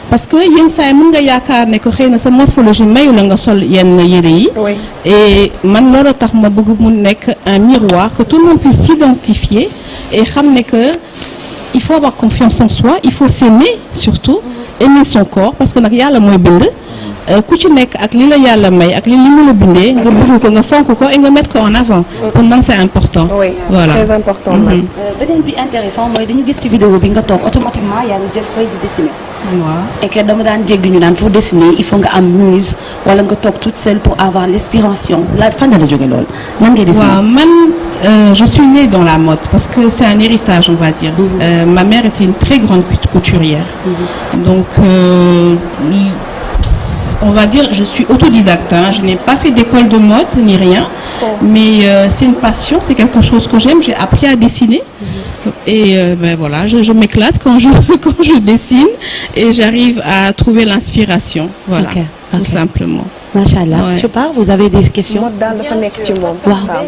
parce que yenn saa yi mën nga yaakaar ne que xëy na sa morphologie mayu la nga sol yenn yére yi. et man loolu tax ma bëgg mu nekk un miroir que tout le monde puisse s'identifier et xam ne que il faut avoir confiance en soi il faut s'aimer surtout aimer son corps parce que nag yàlla mooy bind. ku ci nekk ak li la yàlla may ak li mu la bindee nga bëgg ko nga fonk ko et nga mettre ko en avant pour man c'est important. oui voilà très important. beneen bi intéressant mooy dañu gis ci vidéo bi nga toog automatiquement yaa ngi jël feuille di dessiner. waaw et que dama daan jéggi ñu naan pour dessiner il faut nga am muse wala nga toog toute seule pour avoir l'inspiration la fan la jóge lool nan ngay dessiner. waaw man je suis née dans la mode parce que c'est un héritage on va dire. Ma mère était une très grande couturière. Donc on va dire je suis autodidacte hein. Je n'ai pas fait d'école de mode ni rien mais c'est une passion c'est quelque chose que j'aime j'ai appris à dessiner et voilà je m'éclate quand je dessine et j'arrive à trouver l'inspiration voilà tout simplement. Machallah. Je pars, vous avez des questions? Mode daal dafa nekk ci moom.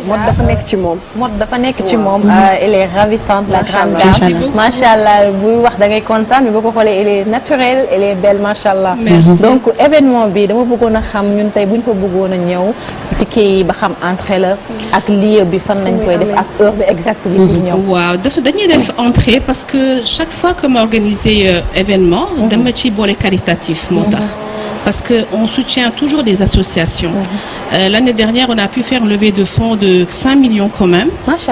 mode dafa nekk ci moom. mode dafa nekk ci moom. Elle est ravissante la grande dame. Machallah buy wax da ngay kontaan mais boo ko xoolee elle est naturelle elle est belle machallah. donc événement bi dama bëggoon a xam ñun tey bu ñu ko bëggoon a ñëw ticket yi ba xam entrée la ak lieu bi fan lañ koy def ak heure bi exact bi ñu ñëw. waaw dañuy def entrée parce que chaque fois que ma organiser événement. dama ci boole caritatif moo tax. Parce qu'on soutient toujours des associations. L'année dernière, on a pu faire une levée de fonds de 5 millions quand même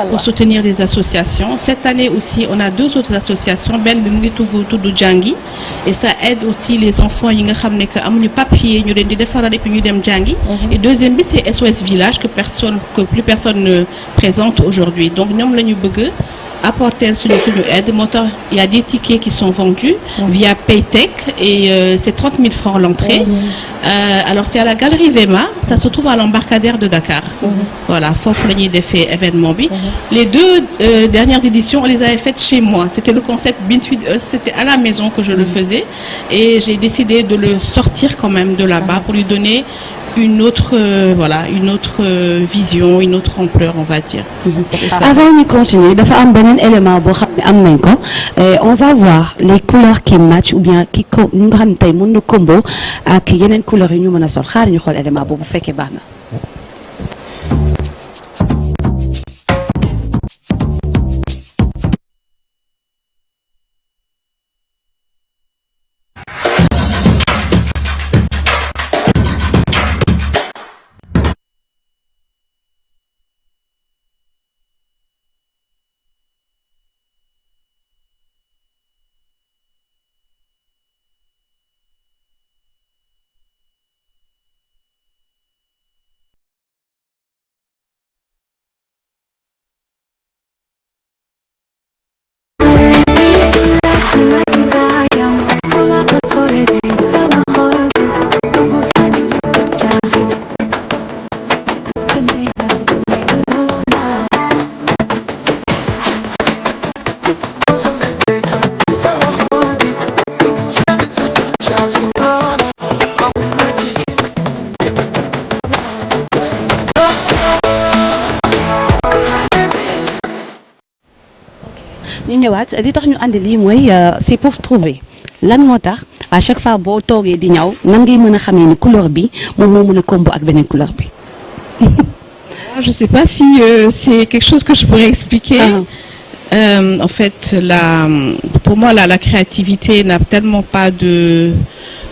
pour soutenir des associations. Cette année aussi, on a 2 autres associations, Ben Tudu Djangi, et ça aide aussi les enfants qui ont papier, qui ont Djangi. Et deuxième, c'est SOS Village que plus personne ne présente aujourd'hui. Donc, nous avons apporter sur le aide moteur. Il y a des tickets qui sont vendus via Paytech et c'est 30 000 francs l'entrée. Alors c'est à la galerie Vema, ça se trouve à l'embarcadère de Dakar. Voilà, Fof Lagny des faits événements. Les 2 dernières éditions, on les avait faites chez moi. C'était le concept Between Us, c'était à la maison que je le faisais et j'ai décidé de le sortir quand même de là-bas pour lui donner une autre vision, une autre ampleur, on va dire. Avant de continuer, il y a un élément on va voir les couleurs qui matchent ou bien qui nous combo avec les couleurs qui nous sol. Xaar ñu xol élément bobu féké baxna. ñu ñëwaat li tax ñu andi lii mooy c'est pour trouver lan moo tax à chaque fois boo toogee di ñaw nan ngay mën a xamee ni couleur bi moom moo mën a combo ak beneen couleur bi. Je sais pas si c'est quelque chose que je pourrais expliquer. En fait, pour moi, la créativité n'a tellement pas de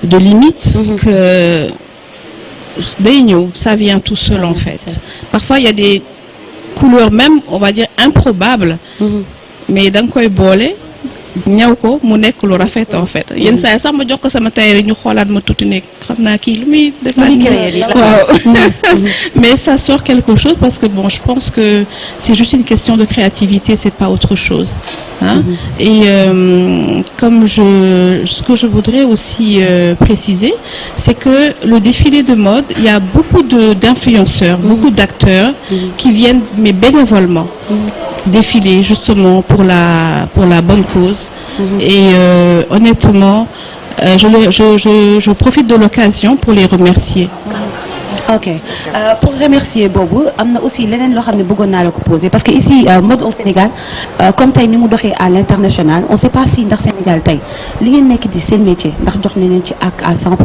limite que ça vient tout seul en fait. Parfois, il y a des couleurs même, on va dire, improbables, mais d'un koy boole ñaw ko mu nekk lu rafet en fait yenn saa yi sax ma jox ko sama tailleur ñu xoolaat ma tuuti ne xam naa kii lu muy defaat waaw mais ça sort quelque chose parce que bon je pense que c'est juste une question de créativité, c'est pas autre chose hein. Et comme ce que je voudrais aussi préciser, c'est que le défilé de mode, il y a beaucoup d'influenceurs, beaucoup d'acteurs qui viennent mais bénévolement défiler justement pour la bonne cause. Et honnêtement, je profite de l'occasion pour les remercier. Ok pour remercier boobu am na aussi leneen loo xam ne bëggoon naa la ko poser parce que ici mode au Sénégal comme tey ni mu doxee à l'international on sait pas si ndax Sénégal tey li ngeen nekk di seen métier ndax jox nañ leen ci ak à 100%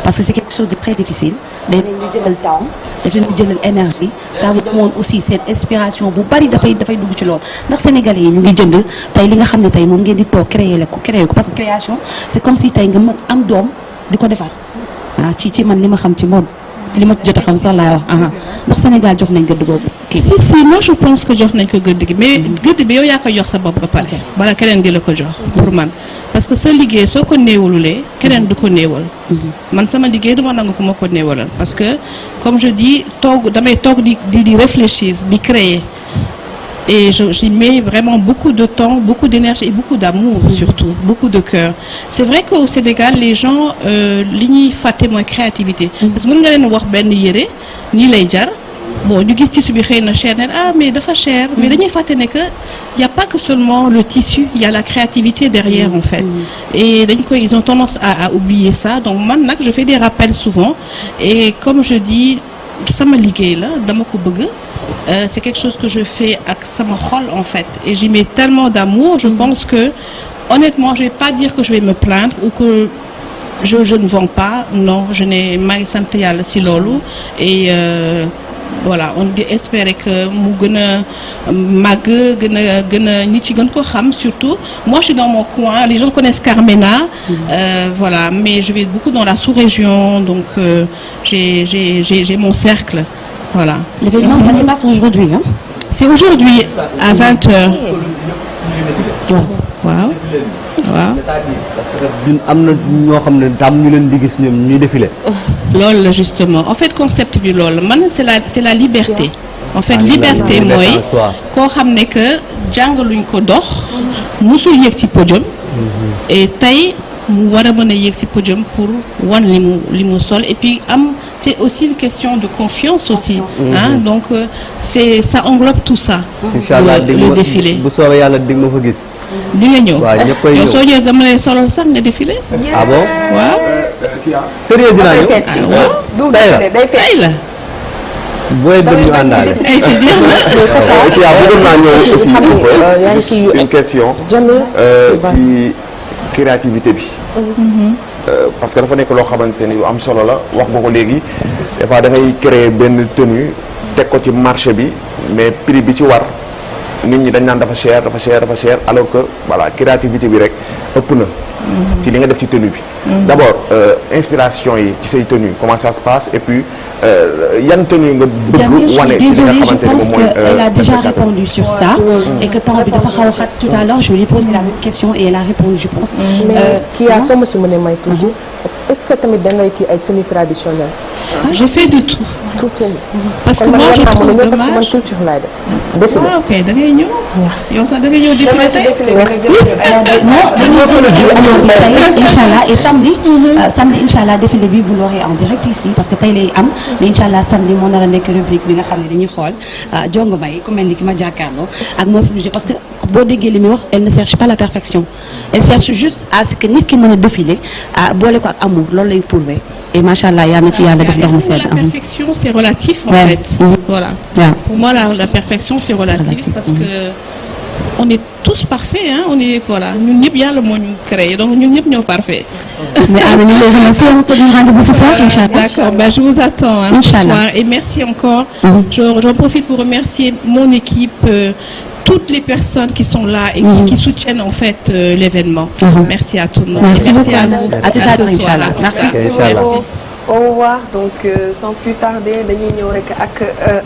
parce que c'est quelque chose de très difficile dañ leen di jëlal temps daf leen di jëlal énergie ça vous demande aussi cette inspiration bu bari dafay dugg ci loolu ndax Sénégalais yi ñu ngi jënd tey li nga xam ne tey moom ngeen di toog créer ko parce que création c'est comme si tey nga mën am doom di ko defar ci man li ma xam ci mode li ma jot a xam sax laay wax ndax Sénégal jox nañ gëdd boobu. si moi je pense que jox nañ ko gëdd gi mais gëdd bi yow yaa ko jox sa bopp ba pare. bala keneen di la ko jox pour man parce que sa liggéey soo ko néewalulee keneen du ko néewal. man sama liggéey du ma nangu ko ma ko néewalal parce que comme je dis damay toog di réfléchir di créer. Et j'y mets vraiment beaucoup de temps, beaucoup d'énergie et beaucoup d'amour surtout, beaucoup de cœur. C'est vrai qu'au Sénégal, les gens li ñuy fàtte mooy créativité. Parce que mën nga leen wax benn yére nii lay jar bon ñu gis tissu bi xëy na cher ne mais dafa cher mais dañuy fàtte ne que y a pas que seulement le tissu, il y a la créativité derrière en fait. Et ils ont tendance à oublier ça. Donc man nag je fais des rappels souvent et comme je dis sama liggéey la dama ko bëgg. C'est quelque chose que je fais avec sama xol en fait et j'y mets tellement d'amour. Je pense que honnêtement je vais pas dire que je vais me plaindre ou que je ne vends pas. Non, je n'ai maa ngi sant yàlla si loolu et voilà on dit espérer que mu gën a màgg gën a nit ci gën ko xam surtout. Moi je suis dans mon coin, les gens connaissent Carmena voilà mais je vais beaucoup dans la sous-région donc j'ai mon cercle. Voilà. L'événement, ça se passe aujourd'hui, hein? C'est aujourd'hui à 20h. Waaw. Parce que ñun am na ñoo xam ne tam ñu leen di gis ñoom ñuy défilé. loolu la justement en fait concept bi loolu man c'est la liberté. En fait liberté mooy koo xam ne que jàngaluñ ko dox. musul yéeg ci podium. et tey mu war a mën a yéeg ci podium pour wan li mu sol et puis c'est aussi une question de confiance aussi hein donc ça englobe tout ça. Inch'Allah le défilé bu soobee yàlla dig ma fa gis. di nga ñëw waaw ñëpp koy ñëw yow soo ñëwee dama lay solal sax nga défilé. ah bon waaw. sérieux dinaa ñëw. waaw day la. booy dem ñu àndaale. ay ci jeex na. bëggoon naa ñëw aussi une question ci créativité bi. parce que dafa nekk loo xamante ni lu am solo la wax nga ko léegi des fois da ngay créer benn tenue teg ko ci marché bi mais prix bi ci war nit ñi dañ naan dafa cher alors que voilà créativité bi rek ëpp na. ci li nga def ci tenue bi. d'abord inspiration yi ci say tenue comment ça se passe et puis yan tenue nga bëgg wane ci li nga xamante ni moom mooy. je pense qu'elle a déjà répondu sur ça. et que temps bi dafa xaw a xat tout à l'heure je lui ai posé la même question et elle a répondu je pense. mais kii yaa soo ma si mënee may tuuti est-ce que tamit da ngay kii ay tenues traditionnelles. je fais de tout. parce que moi je trouve dommage parce que man culture laay def. ah ok da ngay ñëw. merci yow sax da ngay ñëw défilé tey. merci. Inch'Allah et samedi Inch'Allah défilé bi vous l'aurez en direct ici parce que tey lay am mais Inch'Allah samedi moo nar a nekk rubrique bi nga xam ne dañuy xool jongo may ku mel ni ki ma jàkkaarloo ak moo fi parce que boo déggee li muy wax elle ne cherche pas la perfection elle cherche juste à ce que nit ki mën a défiler boole ko ak amour loolu lay prouver et machallah yaa na ci yàlla def ndox mu sedd. La perfection c'est relatif en fait. Voilà. Pour moi la perfection c'est relatif parce que on est tous parfaits, hein, on est voilà, ñun ñëpp yàlla moo ñu créé donc ñun ñëpp ñoo parfait. Mais Anna, ñu lay remercier, on peut nous rendez-vous ce soir, Inch'Allah. D'accord, ben je vous attends hein, ce soir et merci encore. J'en profite pour remercier mon équipe, toutes les personnes qui sont là et qui soutiennent en fait l'événement. Merci à tout le monde. Merci beaucoup, à Anna. vous. À tout à l'heure, ce soir. Inch'Allah. Merci. Merci. Au revoir. Donc sans plus tarder dañuy ñëw rek ak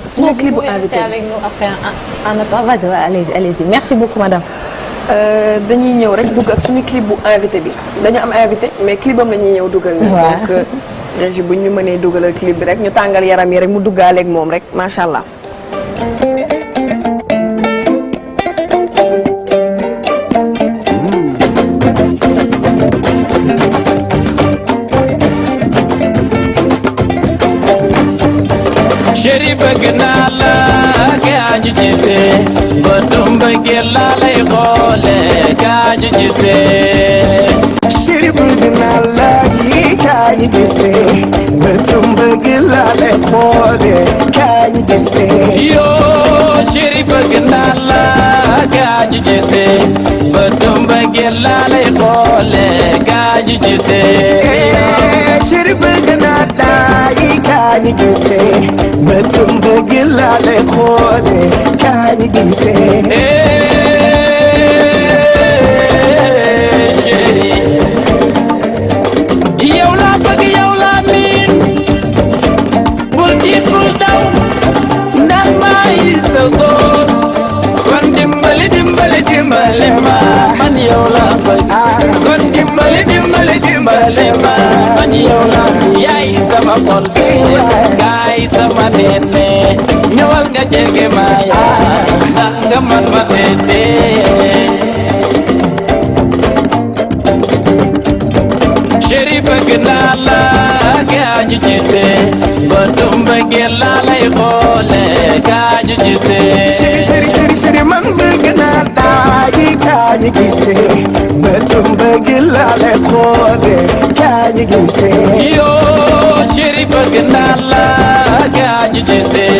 suñu clip bu invité avec nous après allez-y merci beaucoup madame. dañuy ñëw rek dugg ak suñu clip bu invité bi dañu am invité mais clipam la ñuy ñëw dugal nii. donc régie bu ñu mënee dugalal clip bi rek ñu tàngal yaram yi rek mu duggaaleeg moom rek macha allah. Chéri bëgg naa la gaañu gisee bëtum bëggee laa lay xoole gaañu gisee. Chéri bëgg naa la gaañu gisee bëtum bëggee laa lay xoole gaañu gisee. Yoo chéri bëgg naa la gaañu gisee bëtum bëggee laa lay xoole gaañu gisee. Chéri bëgg naa la gaañu gisee bëtum bëggee laa lay xoole gaañu gisee. Chéri yow laa bëgg yow laa miin bul tiit bul daw ndax maay sa góor kon dimbali dimbali dimbali ma man yow laa bëgg kon dimbali dimbali dimbali ma man yow laa yaay sama xol bi yaay sama nene ñëwal nga jege ma yaa ndax nga man ma tete. Chéri bëgg naa la gaañu gisee bëtum bëggee laa lay xoole gaañu gisee. Chéri man bëgg naa la gaañu gisee bëtum bëggee laa lay xoole gaañu gisee. Yoo chéri bëgg naa la gaañu gisee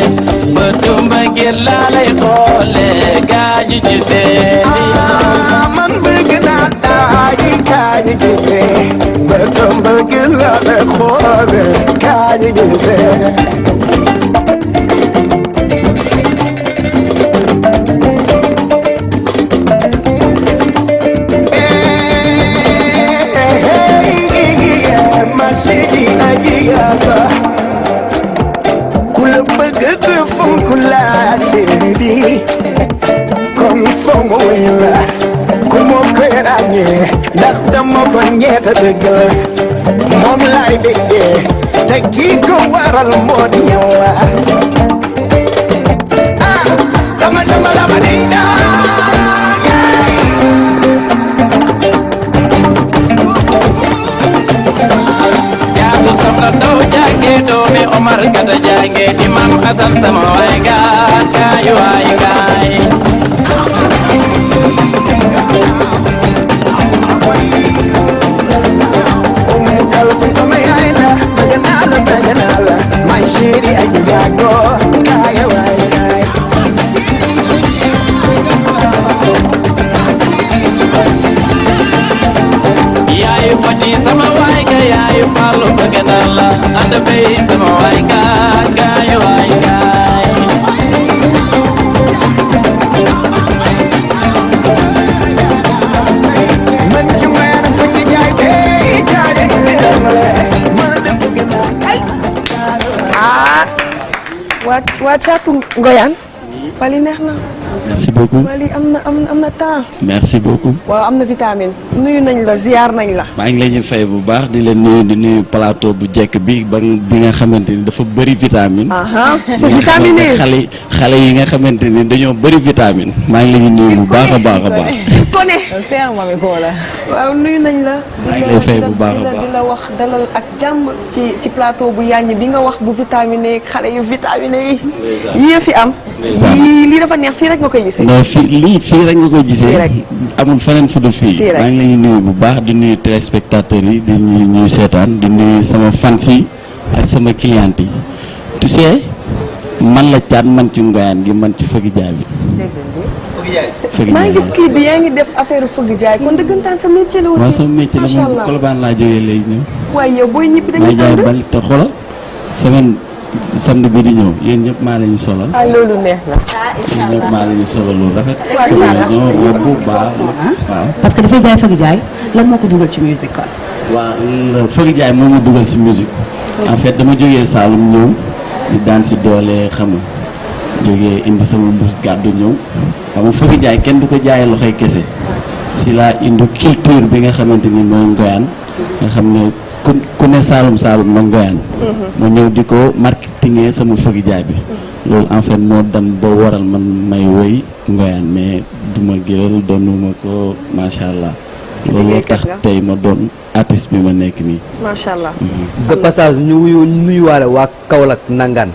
bëtum bëggee laa lay xoole gaañu gisee. Man bëgg naa la gaañu gisee bëtum bëggee laa lay xoole gaañu gisee. Kula bëgg te fonk la chéri kon fonk wuy la ku moo koy ràññee ndax dama ko ñeeta dëgg la moom laay déggee te kii ko waral moo di yow la sama la ma dinga Jaatu soxna daw jànge doomi Omar Kata jànge Imam Asan sama waay gaay gaay waay gaay. Kalsum sama yaay la bëgg naa la my chéri ay yaago gaay waay gaay. Yaayu Fati sama waay ga yaayu Fallu bëgg naa la anda bay sama waay gaay gaay waay gaay. Man ci meen fu ci jaay bee jaay waa caatu Ngoyaan. Wali neex na. merci beaucoup Wali am na temps. merci beaucoup. waaw am na vitamine. nuyu nañ la ziar nañ la. maa ngi leen di fay bu baax di leen nuyu di nuyu plateau bu jekk bi bi nga xamante ni dafa bëri vitamine. c'est vitaminé xale yi nga xamante ni dañoo bëri vitamine. maa ngi leen di nuyu bu baax a baax a baax. Koné. waaw nuyu nañ la. maa ngi lay fay bu baax a baax di la wax dalal ak jàmm ci plateau bu yàññ bi nga wax bu vitaminé xale yu vitaminé yi fi am. lii dafa neex fii rek nga koy gisee. non fii rek nga koy gisee. amul feneen fu dul fii. maa ngi leen di nuyu bu baax di nuyu téléspectateurs yi di ñuy seetaan di nuyu sama fans yi ak sama client yi. tu sais man la caat man ci Ngoyaan gi man ci fëgg jaabi. fëgg maa jaay ngi gis kii bi yaa ngi def affaire fëgg jaay kon dëggantaan sa métier la aussi. waaw sama métier la macha moom allah Colobane laa jógee léegi ñëw. waaye yow booy ñibbi may dañuy jaay ànd. bali te xoolal semaine samedi bi di ñëw yéen ñëpp maa leen ñu solal. ah loolu neex na. yéen ñëpp maa leen ñu solal lu rafet. waaw bu baax waaw. parce que dafay jaay fëgg jaay lan moo ko dugal ci musique kon. waaw fëgg jaay moo ma dugal si musique. en fait dama jógee Saalum ñëw di daan si doole xam nga jógee indi sama mbuus gàddu ñëw xam nga fëgg jaay kenn du ko jaayee loxoy kese si laa indi culture bi nga xamante ni mooy ngoyaan nga xam ne ku ne Saalum Saalum na ngoyaan ma ñëw di ko marketingee sama fëgg jaay bi loolu en fait moo dem ba waral man may woy ngoyaan mais duma géwél doonuma ko macha allah loolu tax tey ma doon artiste bi ma nekk nii. macha allah. de passage ñu nuyuwaale waa Kaolack nangaan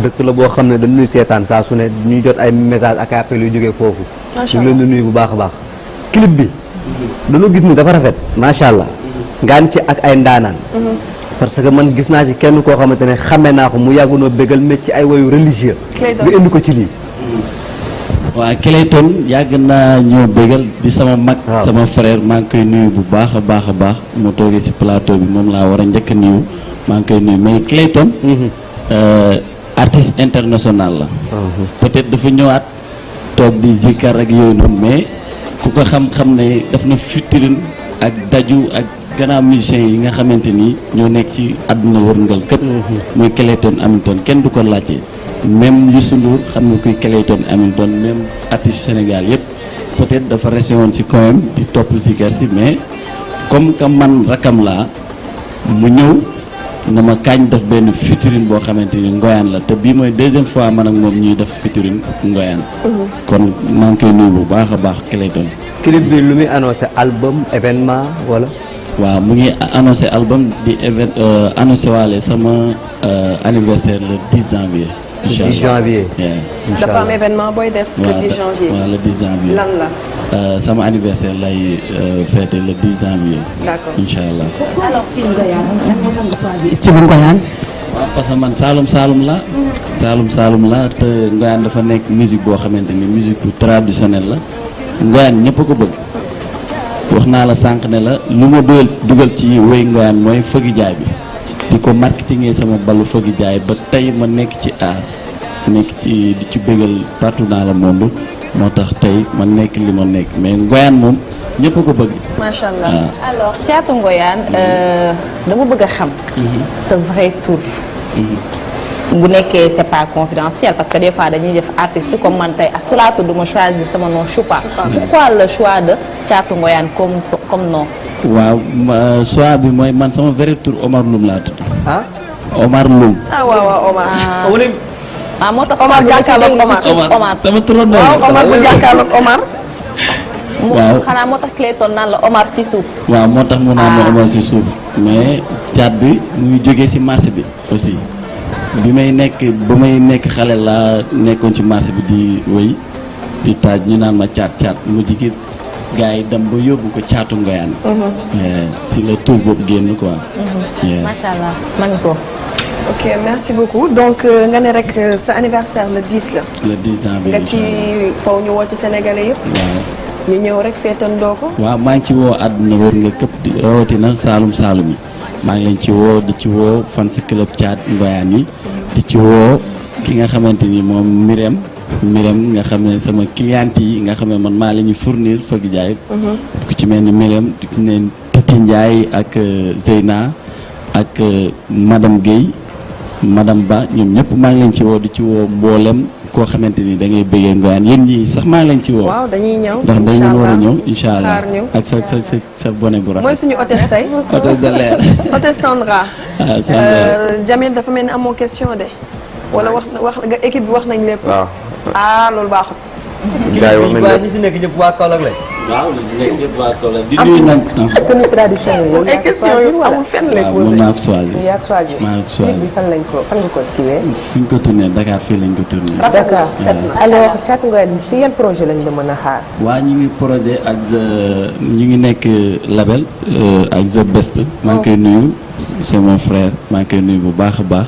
dëkk la boo xam ne dañuy seetaan saa su ne ñuy jot ay message ak appel yu jógee foofu. macha ñu ngi leen di nuyu bu baax a baax. clip bi dañoo gis ni dafa rafet macha allah ngaan ci ak ay ndaanaan. parce que man gis naa ci kenn koo xamante ne xame naa ko mu yàggunoo bégal mais ci ay woyu religieux. nga indi ko ci lii. waaw Clayton yàgg naa ñoo bégal di sama mag sama frère maa ngi koy nuyu bu baax a baax a baax moo toogee ci plateau bi moom laa war a njëkk a nuyu maa ngi koy nuyu mais Clayton artiste international la peut-être dafa ñëwaat toog di zikkar ak yooyu noonu mais ku ko xam-xam ne daf na futurine ak daju ak gannaaw musiciens yi nga xamante ni ñoo nekk ci àdduna wërngal këpp muy Clayton Hamilton kenn du ko laajte même Youssou Ndour xam nga kuy Clayton Hamilton même artiste Sénégal yëpp peut-être dafa resté woon ci coin di topp zikar si mais comme que man rakam laa mu ñëw na ma kañ def benn featuring boo xamante ni ngoyaan la te bii mooy deuxième fois man ak moom ñuy def featuring ngoyaan kon maa ngi koy nuyu bu baax a baax Clayton. clip bi lu muy annoncé album événement wala. waaw mu ngi annoncé album di annoncé waale sama anniversaire le 10 janvier. le 10 janvier. dafa am événement booy def. le 10 janvier waaw le 10 janvier. lan la. sama anniversaire lay fêté le 10 janvier. d'accord incha allah. alors style ngoyaan lan moo tax nga choisir style ngoyaan. waaw parce que man Saalum Saalum la. Saalum Saalum la te ngoyaan dafa nekk musique boo xamante ni musique bu traditionnelle la. ngoyaan ñëpp a ko bëgg. wax naa la sànq ne la lu ma dugal ci wéy ngoyaan mooy fëgg jaay bi. di ko marketingee sama balu fëgg jaay ba tey ma nekk ci art nekk ci di ci bëggal partout dans le monde moo tax tey ma nekk li ma nekk mais ngoyaan moom ñëpp a ko bëgg. macha allah alors Thiatou Ngoyane dama bëgg a xam. sa vrai tour. bu nekkee c'est pas confidentiel parce que des fois dañuy def artiste comme man tey Astou laa tudd ma choisir sama nom Choupa. pourquoi le choix de Thiatou Ngoyane comme nom. waaw choix bi mooy man sama vrai tour Omar Loum laa tudd. Omar Loum. waaw Omar. moo tax Omar jàkkaarloog Omar sama turandoo waaw Omar bu jàkkaarloog Omar. waaw xanaa moo tax Clayton naan la Omar ci suuf. waaw moo tax mu naan ma Omar ci suuf mais caat bi muy jógee ci marché bi aussi bi may nekk xale laa nekkoon ci marché bi di wéy di taaj ñu naan ma caat mu jigi gars yi dem ba yóbbu ko Thiatou Ngoyane. si le tour boobu génn quoi. macha allah man ko. ok merci beaucoup donc nga ne rek sa anniversaire le 10 la. le 10 janvier nga ci faw ñu woo ci Sénégalais yëpp. ñu ñëw rek feetandoo ko. waaw maa ngi ci woo àdduna wër nga këpp di rawatina Saalum Saalum yi maa ngi leen ci woo di ci woo fans club Thiatou Ngoyane yi di ci woo ki nga xamante ni moom Mirem nga xam ne sama cliente yi nga xam ne man maa la ñuy fournir fëgg jaay. ku ci mel ni Mirem di ci ne Titi Ndiaye ak Zeyna ak madame Guèye madame Ba ñoom ñëpp maa ngi leen ci woo di ci woo mboolem koo xamante ni da ngay bëggee Ngoyane yéen ñii sax maa ngi leen ci woo. waaw dañuy ñëw ndax dañu war a ñëw incha allah xaar ñu ak sa bonnet bu rafet. mooy suñu hôtesse tey. hôtesse de l'air. hôtesse Sandra. Sandra. Jamil dafa mel ni amoo question de. wala wax nga équipe bi wax nañ lépp. waaw loolu baaxul. gars yi wax nañ lépp ñi fi nekk ñëpp waa Kaolack lañ. waaw nekk ñëpp waa Kaolack di nuyu nag. tenue traditionnelle yow ay question yu amul fenn lay posé. mën naa ko choisir. yaa ko choisir. maa ko choisir. bi fan nga ko kiiwee. fi ñu ko tourné Dakar fii lañ ko tourné. Dakar alors Thiatou Ngoyane ci yan projet lañ la mën a xaar. waa ñu ngi projet ak ñu ngi nekk label ak The Best maa ngi koy nuyu c'est mon frère maa ngi koy nuyu bu baax a baax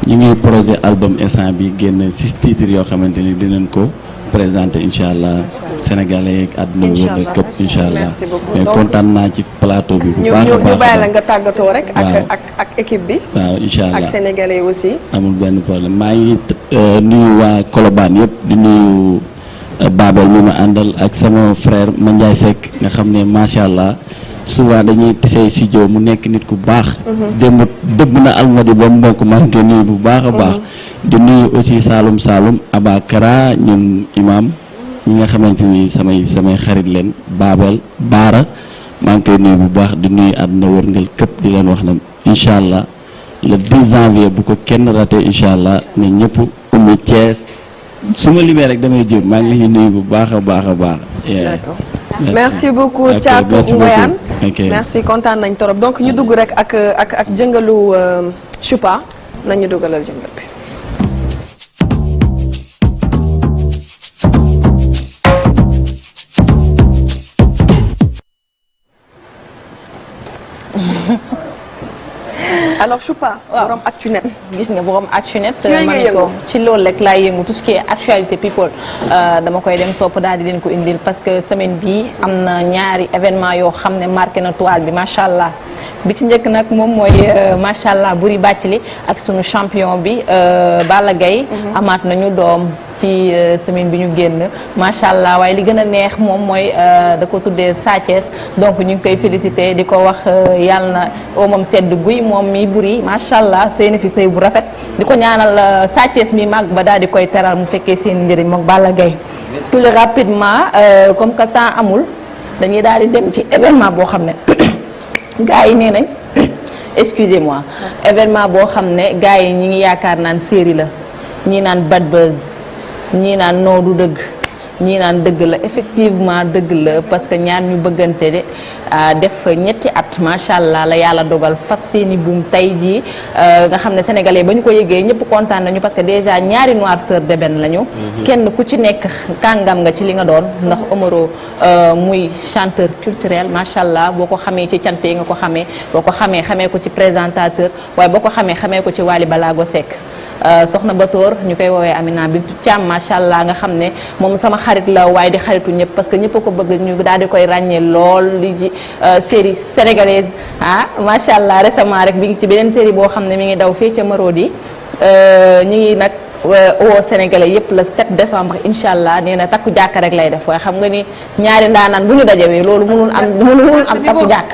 ñu ngi projet album instant bi génn 6 titres yoo xamante ni dinañ ko présenté incha allah sénégalais ak àdduna bi wër këpp incha allah. merci beaucoup mais kontaan naa ci plateau bi. bu baax a baax ñu bàyyi la nga tàggatoo rek. ak équipe bi. waaw incha allah ak sénégalais aussi. amul benn problème maa ngi nuyu waa Colobane yëpp di nuyu Babel mi ma àndal ak sama frère Mandiaye Seck nga xam ne macha allah souvent dañuy tisee studio mu nekk nit ku baax. démb dëbb na almadi ba mu mbokk maa ngi koy nuyu bu baax a baax. di nuyu aussi Saloum Saloum Abakara ñun imam ñi nga xamante ni samay xarit leen Babel Baara maa ngi koy nuyu bu baax di nuyu àdduna wërngal këpp di leen wax na incha allah le 10 janvier bu ko kenn raté incha allah ne ñëpp ummi Thiès su ma limee rek damay jóg maa ngi leen nuyu bu baax a baax a baax. d'accord merci beaucoup Thiatou Ngoyane merci kontaan nañ torop donc ñu dugg rek ak jëngalu Choupa nañu dugalal jëngal bi. alors Choupa. borom Actunet. gis nga borom Actunet. ma ne ko ci loolu rek laay yëngu tout ce qui est actualité people dama koy dem topp daal di leen ko indil parce que semaine bii am na ñaari événement yoo xam ne marqué na toile bi macha allah bi ci njëkk nag moom mooy macha allah Boury Bathily ak sunu champion bi Balla Gaye amaat nañu doom ci semaine bi ñu génn macha allah waaye li gën a neex moom mooy da ko tuddee Sa Thiès donc ñu ngi koy félicité di ko wax yàlla na moom sedd guy moom mi Boury macha allah seen fi sëy bu rafet di ko ñaanal Sa Thiès mi mag ba daal di koy teral mu fekkee seen njëriñ moom Balla Gaye plus rapidement comme que temps amul dañuy daal di dem ci événement boo xam ne gars yi nee nañ excusez-moi événement boo xam ne gars yi ñi ngi yaakaar naan série la ñii naan bad buzz ñii naan noo du dëgg ñii naan dëgg la effectivement dëgg la parce que ñaar ñu bëggante de def ñetti at macha allah la yàlla dogal fas seeni buum tey jii nga xam ne sénégalais ba ñu ko yëgee ñëpp kontaan nañu parce que déjà ñaari noirceur d'ébène lañu. kenn ku ci nekk kàngam nga ci li nga doon ndax Omaro muy chanteur culturel macha allah boo ko xamee ci cant yi nga ko xamee boo ko xamee ko ci présentateur waaye boo ko xamee ko ci Wally Ballago Seck. soxna Batoor ñu koy woowee Amina Bintu Thiam macha allah nga xam ne moom sama xarit la waaye di xaritu ñëpp parce que ñëpp a ko bëgg ñu daal di koy ràññee lool li ci série sénégalaise macha allah récemment rek bi ngi ci beneen série boo xam ne mi ngi daw fii ca Marodi ñu ngi nag woo sénégalais yëpp le 7 décembre incha allah nee na takku jàkk rek lay def waaye xam nga ni ñaari ndaanaan bu ñu dajewee loolu mënul am takku jàkk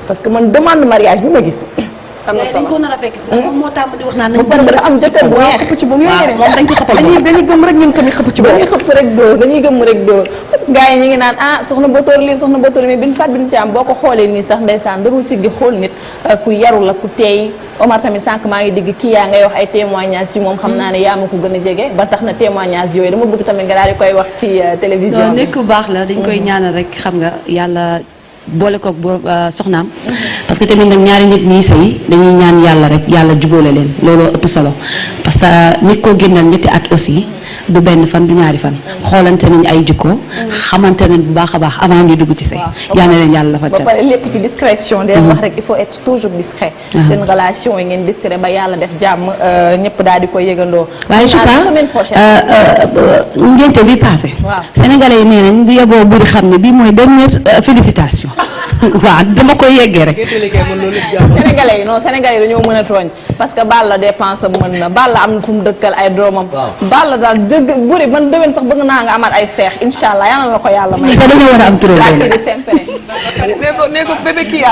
parce que man demande mariage bi ma gis. am na solo dañ ko nar a fekk si moom moo tàmm di wax naan nañu bëgg am jëkkër bu neex xëpp ci bu moom dañ ko xëppal dañuy gëm rek ñun tamit xëpp ci bu dañuy xëpp rek dóor dañuy gëm rek dóor gars yi ñi ngi naan soxna Batoor lii soxna Batoor mais bin fat bin ci am boo ko xoolee nii sax ndeysaan darul siggi xool nit ku yaru la ku teey Omar tamit sànq maa ngi digg kii yaa ngay wax ay témoignages yi moom xam naa ne yaa ma ko gën a jege ba tax na témoignages yooyu dama bëgg tamit nga daal di koy wax ci télévision nekk ku baax la dañ koy ñaanal rek xam nga yàlla boole koog soxnaam parce que tamit nag ñaari nit ñuy sëy dañuy ñaan yàlla rek yàlla jubóole leen looloo ëpp solo parce que nit koo génnal ñetti at aussi du benn fan du ñaari fan xoolante nañ ay jikko xamante nañ bu baax a baax avant ñuy dugg ci sëy yal na leen yàlla dafa ba pare lépp ci discrétion de wax rek il faut être toujours discret seen relation yi ngeen discret ba yàlla def jàmm ñëpp daal di koy yëgandoo waaye je pense ngénte bi passé sénégalais yi nee nañ bu yeboo buri xam ne bii mooy dernière félicitation waaw dama koy yeggee rek sénégalais yi dañoo mën a tooñ parce que Balla dépense mën na Balla am na fu mu dëkkal ay doomam Balla daal dëgg buri man déwén sax bëgg naa nga amaat ay seex incha allah yal na la ko yàlla may sax dañoo war a am turé nee ko bébé kii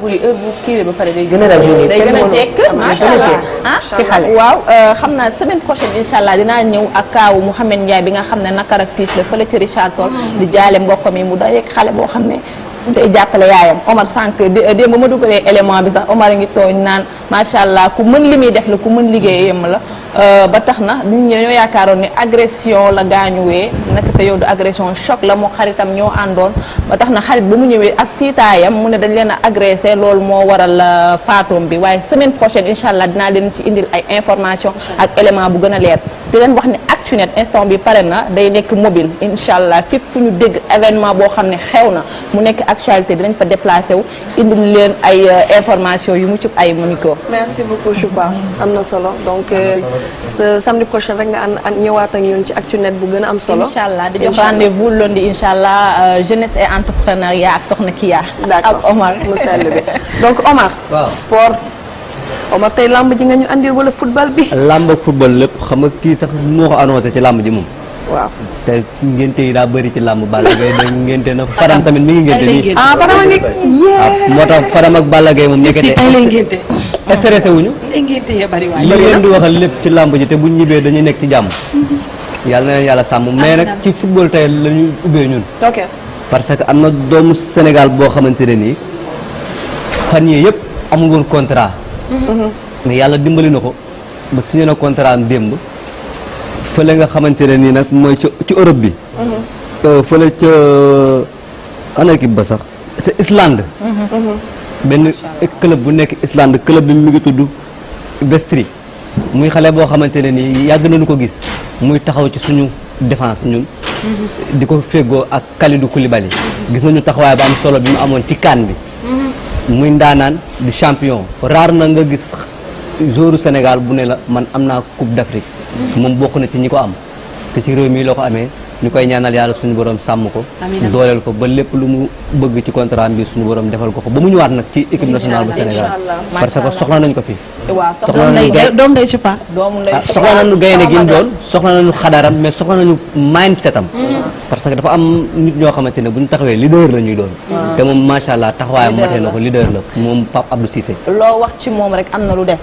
buri heure bu kii ba pare day gën a rajeunir day gën a jekk macha allah ci xale waaw xam naa semaine prochaine incha allah dinaa ñëw ak kaawu Mouhamed Ndiaye bi nga xam ne nakaraktiis la fële ci Richard Toll di jaale mbokkam yi mu dayeeg xale boo xam ne day jàppale yaayam Omar sànq démb ma dugalee élément bi sax Omar a ngi tooñ naan macha allah ku mën li muy def la ku mën liggéeyam la ba tax na nit ñi dañoo yaakaaroon ni agression la gaañuwee naka te yow du agression choc la moo xaritam ñoo àndoon ba tax na xarit ba mu ñëwee ak tiitaayam mu ne dañ leen a agressé loolu moo waral faatoom bi waaye semaine prochaine incha allah dinaa leen ci indil ay information ak élément bu gën a leer di leen wax ne Actunet instant bi pare na day nekk mobile incha allah fépp fu ñu dégg événement boo xam ne xew na mu nekk actualité dinañ fa déplacé wu indil leen ay information yu mucc ay Mamiko. merci beaucoup Choupa am na solo donc ce samedi prochain rek nga ànd ñëwaat ak ñun ci Actunet bu gën a am solo. incha allah di jox rendez-vous lundi incha allah jeunesse et entrepreneuriat ak Soxna Kia. d'accord ak Omar mu sell bi donc Omar. sport. Omar tey lamb ji nga ñu andil wala football bi. lamb ak football lépp xam nga kii sax moo ko annoncé ci lamb ji moom. waaw te ngénte yi daa bëri ci lamb Balla Gaye da ngénte na Fadam tamit mi ngi ngénte nii. ah Fadam a ngi. moo tax Fadam ak Balla Gaye moom nekkete stressé wuñu. li leen di waxal lépp ci lamb ji te bu ñibbee dañuy nekk ci jàmm. yàlla na leen yàlla sàmm mais nag ci football tey la ñu ubbee ñun. ok parce que am na doomu Sénégal boo xamante ne nii fan yii yëpp amul woon contrat. mais yàlla dimbali na ko ba signé na contrat am démb fële nga xamante ne nii nag mooy ci Europe bi. fële ca ana équipe ba sax c'est Islande. benn club bu nekk Islande club bi mu ngi tudd Vestri muy xale boo xamante ne nii yàgg nañu ko gis muy taxaw ci suñu défense ñun. di ko féggoo ak Kalidou Koulibaly gis nañu taxawaay ba am solo bi mu amoon ci CAN bi. muy ndaanaan di champion raar na nga gis joueur Sénégal bu ne la man am naa coupe d'Afrique moom bokk na ci ñi ko am te ci réew mi loo ko amee ñu koy ñaanal yàlla suñu borom sàmm ko dooleel ko ba lépp lu mu bëgg ci contrat bi suñu borom defal ko ba mu ñëwaat nag ci équipe nationale bu Sénégal parce que soxla nañ ko fi soxla nañu gaynde gi mu doon soxla nañu xadaram mais soxla nañu mindset am parce que dafa am nit ñoo xamante ne bu ñu taxawee leader la ñuy doon te moom macha allah taxawaayam matee na ko leader la moom Pape Abdou Cissé loo wax ci moom rek am na lu des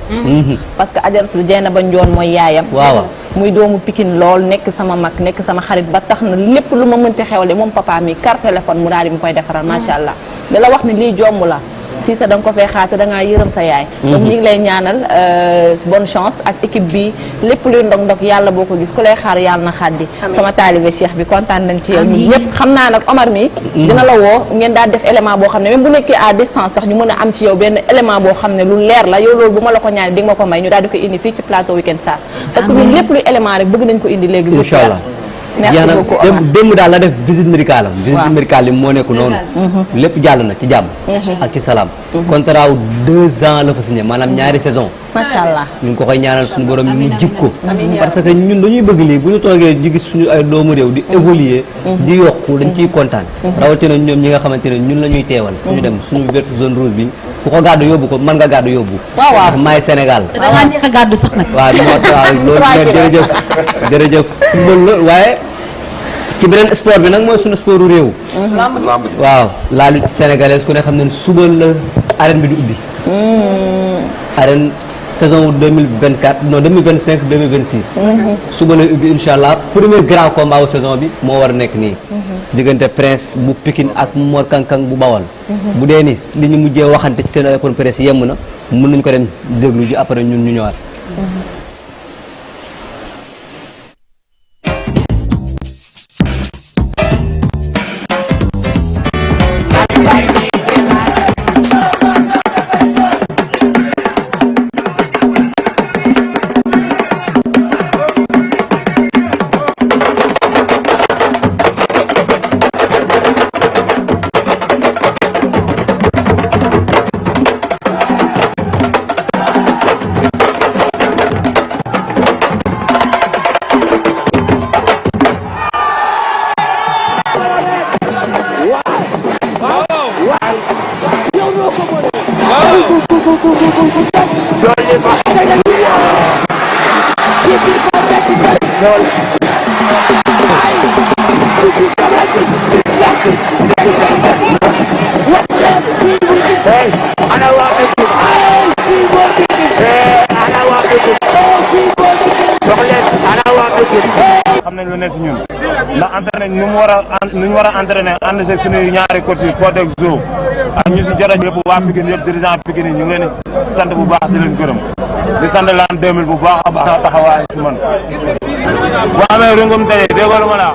parce que Adjaratou Dieynaba Ndione mooy yaayam waaw muy doomu Pikine lool nekk sama mag nekk sama xarit ba tax na lépp lu ma mënti xewle moom papa mi carte téléphone mu daal di mu koy defaral macha allah da la wax ni lii jomb la si sa da nga ko fee xaate da ngaa yërëm sa yaay donc ñu ngi lay ñaanal bonne chance ak équipe bi lépp luy ndog-ndog yàlla boo ko gis ku lay xaar yàlla na xaddi sama taalibe Cheikh bi kontaan nañ ci yow ñun ñëpp xam naa nag Omar mi dina la woo ngeen daal def élément boo xam ne même bu nekkee à distance sax ñu mën a am ci yow benn élément boo xam ne lu leer la yow loolu bu ma la ko ñaanee di nga ma ko may ñu daal di ko indi fii ci plateau Week-end Star parce que ñun lépp luy élément rek bëgg nañ ko indi léegi inchallah merci beaucoup Omar démb daal la def visite médicale am visite médicale yi moo nekk noonu lépp jàll na ci jàmm ak ci salaam contrat wu 2 ans la fa signé maanaam ñaari saison macha allah ñu ngi ko koy ñaanal suñu borom ñu jik ko parce que ñun dañuy bëgg lii bu ñu toogee di gis suñu ay doomu réew di évoluer di yokku dañ ciy kontaan rawatina ñoom ñi nga xamante ne ñun la ñuy teewal suñu dem suñu verte zone rouge bi ku ko gàddu yóbbu ko mën nga gàddu yóbbu ndax maay Sénégal dangaa neex a gàddu sax nag waaw loolu nag jërëjëf football la waaye ci beneen sport bi nag mooy suñu sportu réew waaw la lutte sénégalaise ku ne xam ne suba la arène bi di ubbi arène saison 2024 non 2025 2026 suba la ubbi insha allah premier grand combat wu saison bi moo war a nekk nii diggante Prince bu Pikine ak Mor Kankang bu Bawal bu dee ni li ñu mujjee waxante ci seen open presse yemm na mën nañu ko dem déglu ji après ñun ñu ñëwaat xam nañ lu ne si ñun ndax entraîné nu mu war a entraîné ànd si suñuy ñaari coach yi Pod ak Zo ak ñu si jot a yëpp waa Pikine yëpp dirigeant Pikine yi ñu ngi leen di sant bu baax di leen gërëm di sant l'an 2000 bu baax a baax taxawaay si man boo amee rungum tey déggoo lu ma la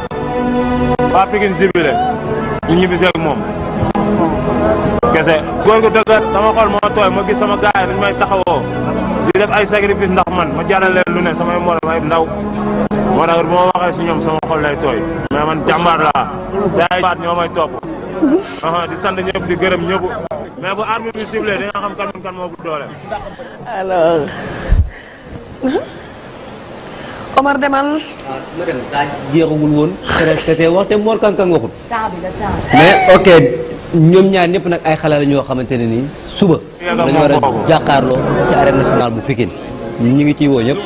waa Pikine sibile ñu ñibbisee ak moom kese góor gu dëggat sama xol moo tooy ma gis sama gaay yi nuñ may taxawoo di def ay sacrifice ndax man ma jaral leen lu ne samay morom ay ndaw moo tax bu ma waxee si ñoom sama xol lay tooy mais man jàmbaar laa daay baat ñoo may topp di sant ñëpp di gërëm ñëpp mais bu arbitre bi sifflé di nga xam kan moo bu doole. alors Omar demal. ma dem daa jeexagul woon. presque te waxte Mor Kankang waxul. caabi la caabi. mais ok ñoom ñaar ñëpp nag ay xale la ñoo xamante ne nii suba. dañu war a jàkkaarloo ci arène nationale bu Pikine ñu ngi ciy woo ñëpp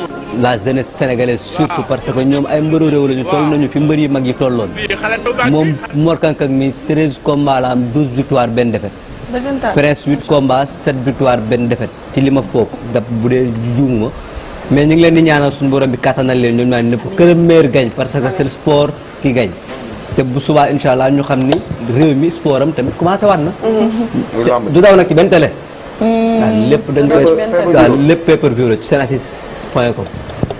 la jeunesse sénégalaise surtout parce que ñoom ay mbëru réew la ñu toll nañu fi mbër yi mag yi tolloon moom Mor Kankang mi 13 combats la am 12 victoires benn défaite. presque 8 combats 7 victoires benn défaite ci li ma foog daf bu dee juumuma mais ñu ngi leen di ñaanal suñu borom bi kattanal leen ñoom ñaan ñëpp que le meilleur gagne parce que c'est le sport qui gagne te bu subaa incha allah ñu xam ni réew mi sport am tamit commencé waat na. du daw nag ci benn télé. waaw lépp dañ koy waaw lépp pay-per-view la ci senaffiche.com.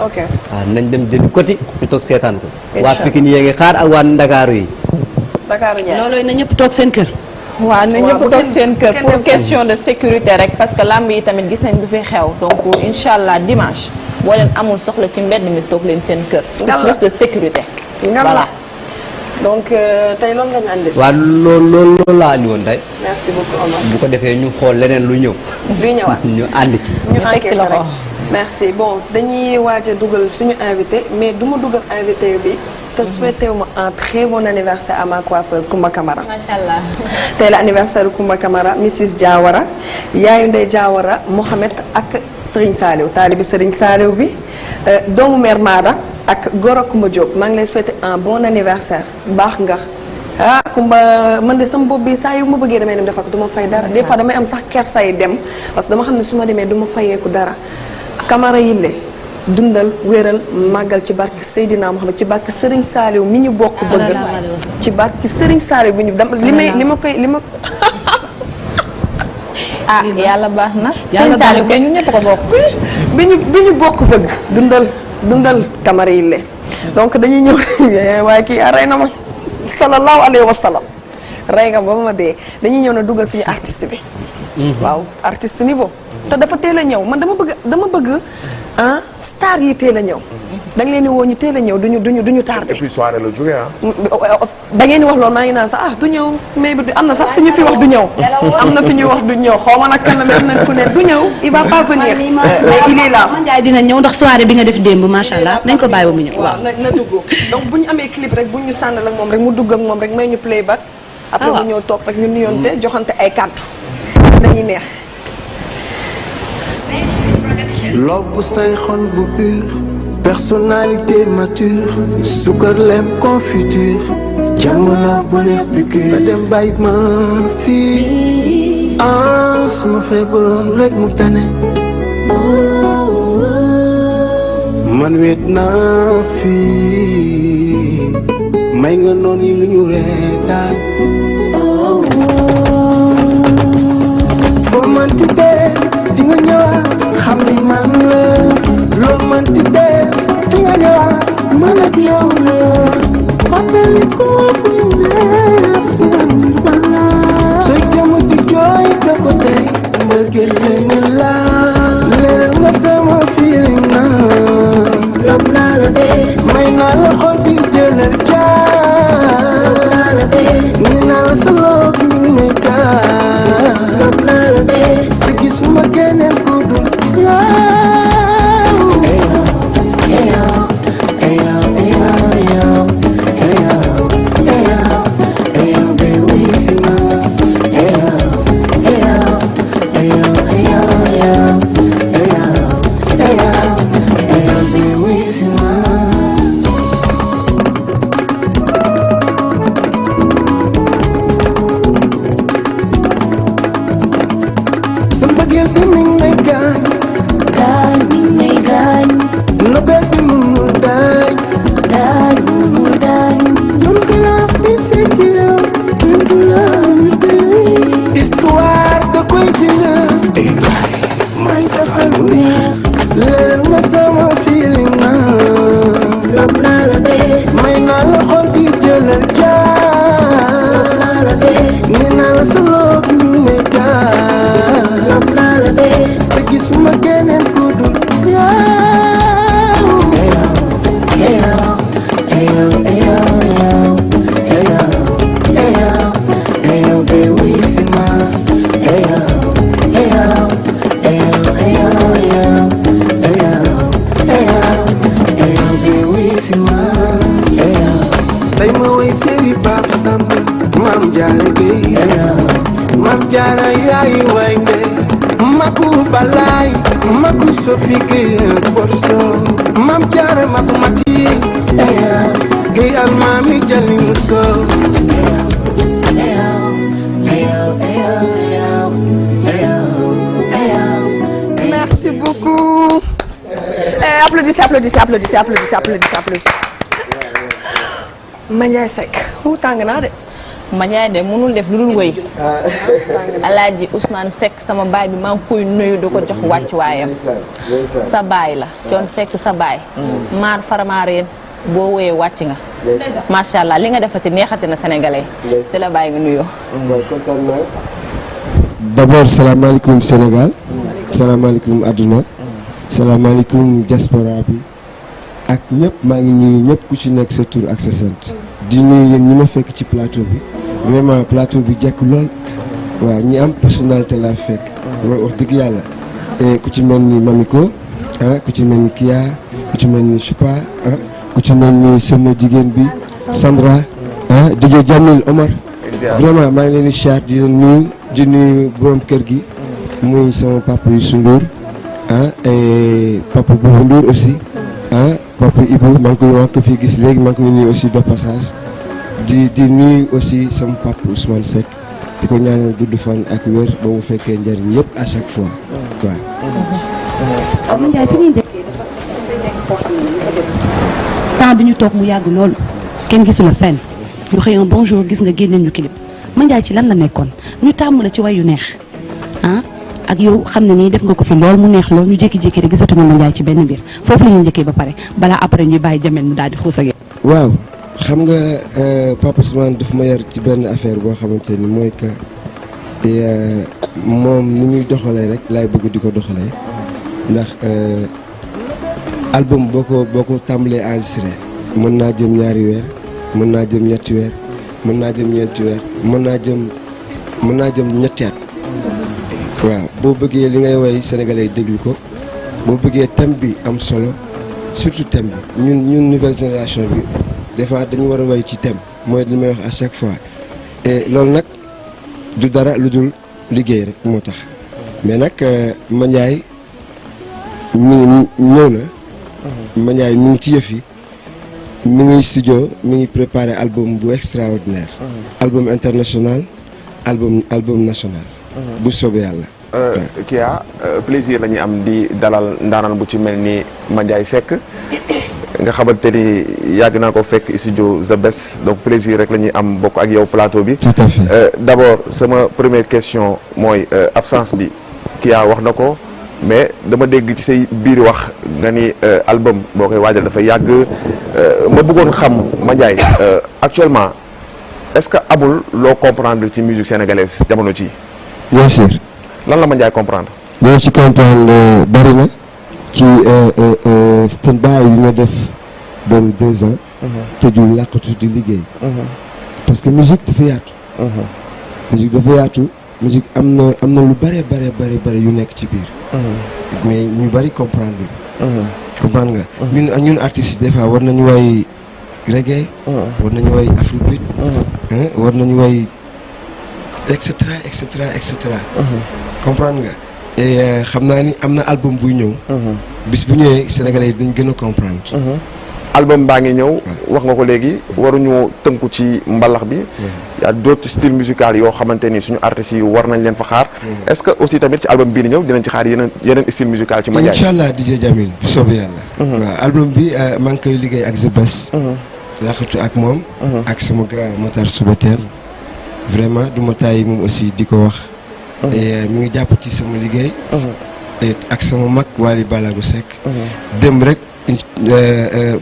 ok waaw nañ dem jënd côté ñu toog seetaan ko. waa Pikine yee ngi xaar ak waa Ndakaaru yi. Ndakaaru ñaar loolooy na ñëpp toog seen kër. waaw na ñëpp toog seen kër pour question de sécurité rek parce que lamb yi tamit gis nañ bu fi xew donc incha allah dimanche boo leen amul soxla ci mbedd mi toog leen seen kër. plus de sécurité. voilà donc tey loolu nga ñu andi. waaw loolu laa andi woon tey. merci beaucoup Omar. bu ko defee ñu xool leneen lu ñëw. luy ñëwaat ñu ànd ci. ñu enquête rek merci bon dañuy waaj a dugal suñu invité mais du ma dugal invité bi. te souhaité wu ma un très bon anniversaire à ma coiffeuse Koumba Camara. macha allah. tey la anniversaire Koumba Camara Mrs Diawara yaayu Ndey Diawara Mohamed ak Serigne Saliou taalibi Serigne Saliou bi doomu mère Maada ak Goro Koumba Diop maa ngi lay souhaité un bon anniversaire baax nga. ah Koumba man de sama bopp bi saa yu ma bëggee damay dem defar ko du ma fay dara des fois damay am sax kersay dem parce que dama xam ne su ma demee du ma fayeeku dara Camara yille dundal wéral màggal ci barki Seydina Mohamed ci barki Serigne Saliou mi ñu bokk bëgg ci barki Serigne Saliou bi ñu dama li ma ah yàlla baax na Serigne Saliou kay ñun ñëpp ko bokk bi ñu bokk bëgg dundal Camara yi le donc dañuy ñëw waaye kii rey na ma sallallahu alayhi wa sallam rey nga ba ma dee dañuy ñëw na dugal suñu artiste bi waaw artiste niveau te dafa teel a ñëw man dama bëgg star yi teel a ñëw da nga leen di woo ñu teel a ñëw duñu tardé. et puis soirée la jógee da ngeen di wax loolu maa ngi naan sax du ñëw mais bi am na sax suñu fi wax du ñëw am na fi ñuy wax du ñëw xaw ma nag kan la mais am na ku ne du ñëw il va pas venir mais il est là. Ndiaye dina ñëw ndax soirée bi nga def démb macha allah nañ ko bàyyi ba mu ñëw. waaw na dugg donc bu ñu amee clip rek bu ñu sànnal ak moom rek mu dugg ak moom rek may ñu playback. après bu ñëw toog rek ñu nuyoonte joxante ay kàddu dañuy neex. Lob say xol bu pur personnalité mature suukar lem confiture jamono bu neex piqûre dem bàyyi ma fii suma feebaroon rek mu tane man weet naa fii may nga noonu lu ñu reetaan foo manti dee di nga ñëwaat xam ni man la loo manti def di nga ñëwaat man ak yow la fàttali ko bu ñu neex si biir bala sooy jëm di jooy da ko tey mbëggeel leneen la leeral nga sama feeling na lob naa la dee may naa la xol bi jëlal jaar lob naa la dee ni naa la sa loob mi may kaa lob naa la dee te gisuma keneen ku dul yaa tey ma woy séri Papa Samba Maam Jaara Gey Maam Jaara yaay way ndey maku balaay maku Sofi Gey borso Maam Jaara maku mati Gey al mami jali muso Merci beaucoup. Applaudissez. Mandiaye Seck tàng naa de. Mandiaye de mënul def lu dul wëy. Alaaji Ousmane Seck sama baay bi maa ngi koy nuyu di ko jox wàccuwaayam. sa baay la Thione Seck sa baay. maar faramaareen boo wëyee wàcc nga. macha allah li nga defati neexati na sénégalais. si la bàyyi nga nuyoo. D'abord salaamaaleykum Sénégal. salaamaaleykum adduna. salaamaaleykum diaspora bi. ak ñëpp maa ngi nuyu ñëpp ku ci nekk sa tur ak sa sant. di nuyu yéen ñi ma fekk ci plateau bi. vraiment plateau bi jekk lool. waaw ñi am personnalité laa fekk. wax dëgg yàlla. ku ci mel ni Mamiko ku ci mel ni Kia ku ci mel ni Chupa ku ci mel ni sama jigéen bi Sandra DJ Jamil Omar. vraiment maa ngi leen di char di leen nuyu di nuyu borom kër gi muy sama papa Youssou Ndour et papa Boubou Ndour aussi papa Ibou maa ngi ko fi gis léegi maa ngi koy nuyu aussi de passage di nuyu aussi sama papa Ousmane Seck di ko ñaanal gudd fan ak wér ba mu fekkee njëriñ yëpp à chaque fois waaw. Mandiaye fi ñuy njëkkee dafay nekk koo xam ne dafa jot temps bi ñu toog mu yàgg loolu kenn gisu la fenn ñu xëy un bon jour gis nga génneen ñu clip Mandiaye ci lan la nekkoon ñu tàmm la ci way yu neex ak yow xam ne nii def nga ko fi lool mu neex lool ñu jékki-jékki rek gisatuñu Mandiaye ci benn biir foofu la ñuy njëkkee ba pare balaa après ñuy bàyyi Jamel mu daal di xuus ak yow. waaw xam nga Papa Ousmane daf ma yar ci benn affaire boo xamante ni mooy que moom ni muy doxalee rek laay bëgg di ko doxalee ndax album boo ko tàmbalee enregistré mën naa jëm ñaari weer mën naa jëm ñetti weer mën naa jëm ñeenti weer mën naa jëm ñetti at waaw boo bëggee li ngay woy sénégalais déglu ko boo bëggee thème bi am solo surtout thème bi ñun nouvelle génération bi des fois dañu war a woy ci thème mooy li may wax à chaque fois et loolu nag du dara lu dul liggéey rek moo tax mais nag Mandiaye mi ñëw na Mandiaye mi ngi ci yëf yi mi ngi studio mi ngi préparé album bu extraordinaire album international album national bu soobee yàlla. Kia plaisir la ñuy am di dalal ndaanaan bu ci mel ni Mandiaye Seck nga xamante ni yàgg naa ko fekk studio The Best donc plaisir rek la ñuy am bokk ak yow plateau bi. tout à fait d'abord sama première question mooy absence bi Kia wax na ko mais dama dégg ci say biir wax nga ni album boo koy waajal dafa yàgg ma bëggoon xam Mandiaye actuellement est-ce que amul loo comprendre ci musique sénégalaise jamono ci bien sûr. lan la Mandiaye comprendre. loolu ci comprendre bari na ci stand-by bi ma def benn 2 ans. tëju làqatu di liggéey. parce que musique dafa yaatu. musique dafa yaatu musique am na lu bare yu nekk ci biir. mais ñu bari comprendre comprendre nga. ñun artistes yi des fois war nañu way reggae. war nañu way afrobeat. war nañu way et cetera. comprendre nga. et xam naa ni am na album buy ñëw. bis bu ñëwee sénégalais yi dañ gën a comprendre. album baa ngi ñëw wax nga ko léegi waruñu tënku ci mbalax bi. y a d'autres styles musicaux yoo xamante ni suñu artistes yi war nañ leen fa xaar. est-ce que aussi tamit ci album bii di ñëw dinañ ci xaar yeneen style musical ci Mandiaye. incha allah DJ Jamil bu soobee yàlla. waaw album bi maa ngi koy liggéey ak The Best. laxatu ak moom. ak sama grand Matar Subatel. vraiment du ma tàyyi moom aussi di ko wax. et mi ngi jàpp ci sama liggéey. ak sama mag Wally Ballago Seck. dem rek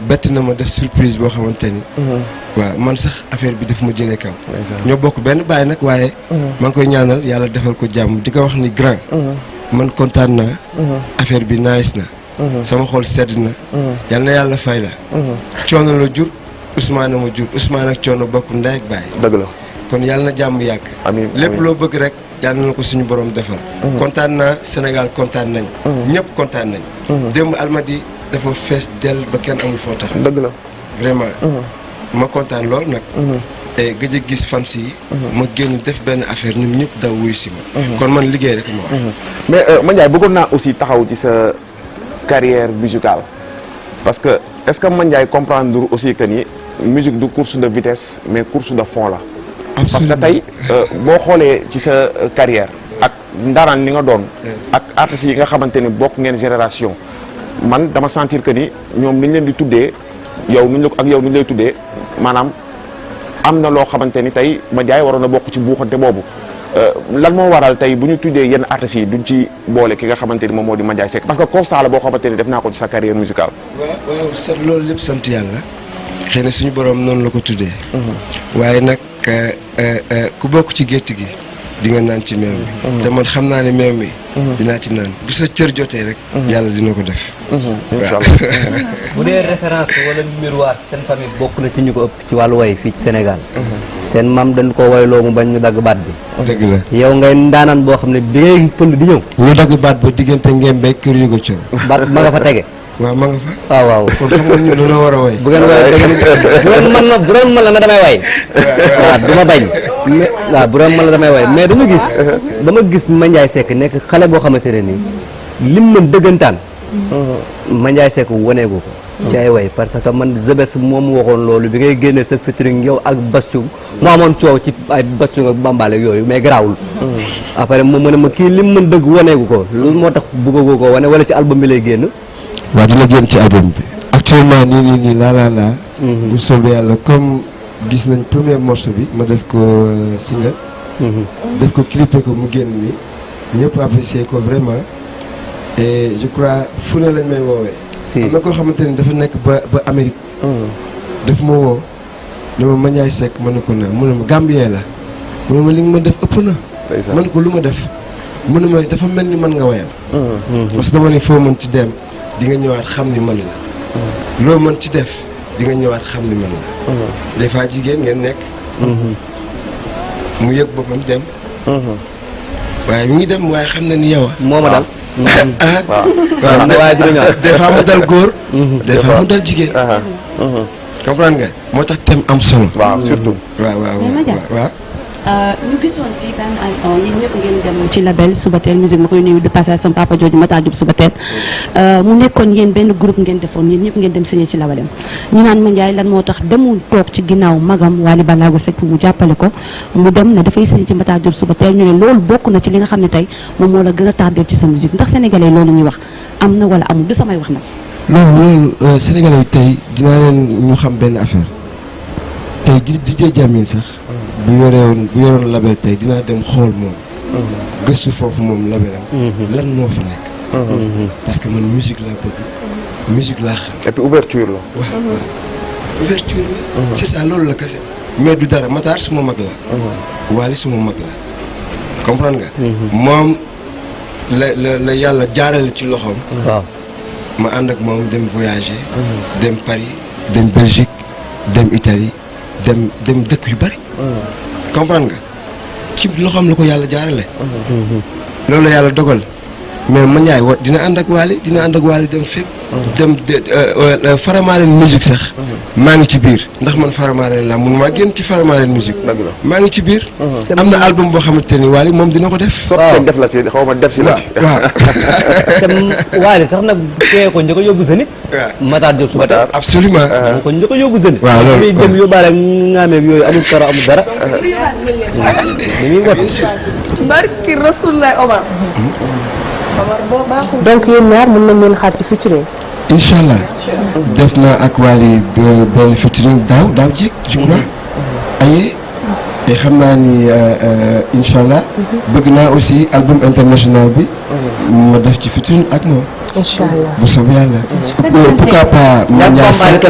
bett na ma def surprise boo xamante ni. waaw man sax affaire bi daf ma jëlee kaw. ñoo bokk benn baay nag waaye. maa ngi koy ñaanal yàlla defal ko jàmm di ko wax ni grand. man kontaan naa. affaire bi nice na. sama xol sedd na. yal na yàlla fay la. coono la jur Ousmane ma jur Ousmane ak coono bokk ndey ak baay. dëgg la kon yàlla na jàmm yàgg. amiin lépp loo bëgg rek yàlla na ko suñu borom defal. kontaan naa Sénégal kontaan nañ. ñëpp kontaan nañ. démb Almadi dafa fees dell ba kenn amul foo tax. dëgg la vraiment. ma kontaan lool nag. et gëj a gis fans yi. ma génn def benn affaire ñoom ñëpp daw wuyu si ma. kon man liggéey rek ma wax. mais Mandiaye bëggoon naa aussi taxaw ci sa carrière musicale parce que est-ce que Mandiaye comprendre aussi que ni musique du course de vitesse mais course de fond la. absolument parce que tey boo xoolee ci sa carrière ak ndaraan li nga doon. ak artistes yi nga xamante ni bokk ngeen génération. man dama sentir que ni ñoom ni ñu leen di tuddee yow ni ñu ak yow ni ñu lay tuddee maanaam am na loo xamante ni tey Mandiaye waroon na bokk ci buuxante boobu lan moo waral tey bu ñu tuddee yenn artistes yi duñ ci boole ki nga xamante ni moom moo di Mandiaye Seck parce que constat la boo xamante ni def naa ko ci sa carrière musicale. waaw sant loolu lépp sant yàlla xëy na suñu borom noonu la ko tuddee. waaye nag ku bokk ci gétt gi di nga naan ci meew mi. te man xam naa ne meew mi. dinaa ci naan bu sa cër jotee rek. yàlla dina ko def. incha allah bu dee référence wala miroir seen famille bokk na ci ñu ko ëpp ci wàllu way fii ci Sénégal. seen maam dañ ko wayloo mu bañ ñu dagg baat bi. dëgg la yow ngay ndaanaan boo xam ne bi ngay fël di ñëw. ñu dagg baat ba diggante ngeen béy kër yu ko cër. baat ma nga fa tege. waaw ma nga fa. waaw waaw kon xam nga ñu dañoo war a way. bu ngeen way bu doon man la damay way. waaw du ma bañ. mais waaw bu doon man la damay way mais dama gis Mandiaye Seck nekk xale boo xamante ne nii lim mën dëggantaan. Mandiaye Seck waneegu ko. ci ay way parce que man Zebes moom waxoon loolu bi ngay génnee sa featuring yow ak Bassum mu amoon coow ci ay Bassum ak Bambale yooyu mais garaawul. après mu ne ma kii lim mën dëgg waneegu ko loolu moo tax bëggagoo ko wane wala ci album bi lay génn. waaw dina génn ci album bi actuellement nii laa bu soobee yàlla comme gis nañ premier morceau bi ma def ko single def ko clipé ko mu génn nii ñëpp apprécier ko vraiment et je crois fu ne lañ may woowee am na koo xamante ni dafa nekk ba Amérique daf ma woo ne ma Mandiaye Seck ma ne ko na mu ne ma Gambien la mu ne ma li nga ma def ëpp na ma ne ko lu ma def mu ne ma dafa mel ni mën nga wayal parce que dama ni foo mën ci dem di nga ñëwaat xam ni man la loo mën ci def di nga ñëwaat xam ni man la des fois jigéen ngeen nekk mu yëg boppam dem waaye mi ngi dem waaye xam na ni yow moo ma dal waaw des fois mu dal góor des fois mu dal jigéen comprendre nga moo tax thème am solo waaw surtout waaw ñu gisoon fii benn instant yéen ñëpp ngeen dem ci label Subatel musique ma koy nuyu de passage sama papa jooju Matar Diop Subatel mu nekkoon yéen benn groupe ngeen defoon yéen ñëpp ngeen dem signé ci labelem ñu naan Mandiaye lan moo tax demul toog ci ginnaaw magam Wally Ballago Seck mu jàppale ko mu dem ne dafay signé ci Matar Diop Subatel ñu ne loolu bokk na ci li nga xam ne tey moom moo la gën a tardé ci sa musique ndax sénégalais loolu ñuy wax am na wala amul du samay wax nag. loolu sénégalais tey dinaa leen ñu xam benn affaire tey DJ Jamil sax. bu yoroon label tey dinaa dem xool moom gëstu foofu moom labelam lan moo fa nekk parce que man musique laa bëgg musique laa xam et puis ouverture la waaw ouverture la c'est ça loolu la kese mais du dara Matar suma mag la Wally suma mag la comprendre nga moom la yàlla jaarale ci loxoom waaw ma ànd ak moom dem voyager dem Paris dem Belgique dem Italie dem dëkk yu bari comprendre nga ci loxoom la ko yàlla jaarale loolu la yàlla dogal mais Mandiaye dina ànd ak Wally dem fépp dem Faramaren musique sax maa ngi ci biir ndax man Faramaren laa mun maa génn ci Faramaren musique maa ngi ci biir am na album boo xamante ni Wally moom dina ko def def la ci xaw ma def si la ci waaw te Wally sax nag kee ko njëkk a yóbbu Zénith Matar Diop Subatel absolument moo ko njëkk a yóbbu Zénith waaw loolu muy dem yóbbaale ngaameeg yooyu amul karo amul dara dañuy wat barki Rasulullah Omar boo baaxul donc yéen ñaar mën nañ leen xaar ci featuring. incha allah def naa ak Wally benn featuring daaw jéeg je crois aye te xam naa ni incha allah bëgg naa aussi album international bi ma def ci featuring ak moom incha allah bu soobee yàlla pourquoi pas Mandiaye Seck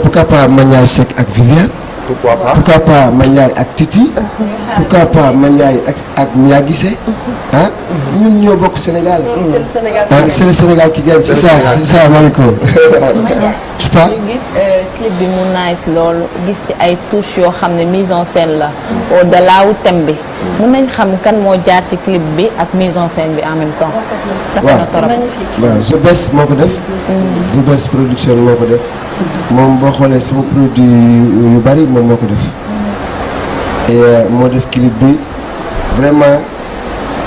pourquoi pas Mandiaye Seck ak Viviane pourquoi pas Mandiaye ak Titi pourquoi pas Mandiaye ak Mia Guissé ah ñun ñoo bokk Sénégal c'est le Sénégal qui gagne c'est ça maa ngi ko ñu gis clip bi mu nice loolu gis ci ay touches yoo xam ne mise en scène la au delà wu thème bi mun nañ xam kan moo jaar ci clip bi ak mise en scène bi en même temps. waaw waaw The Best moo ko def. The Best production moo ko def. moom boo xoolee sama produit yu bari moom moo ko def. et moo def clip bi vraiment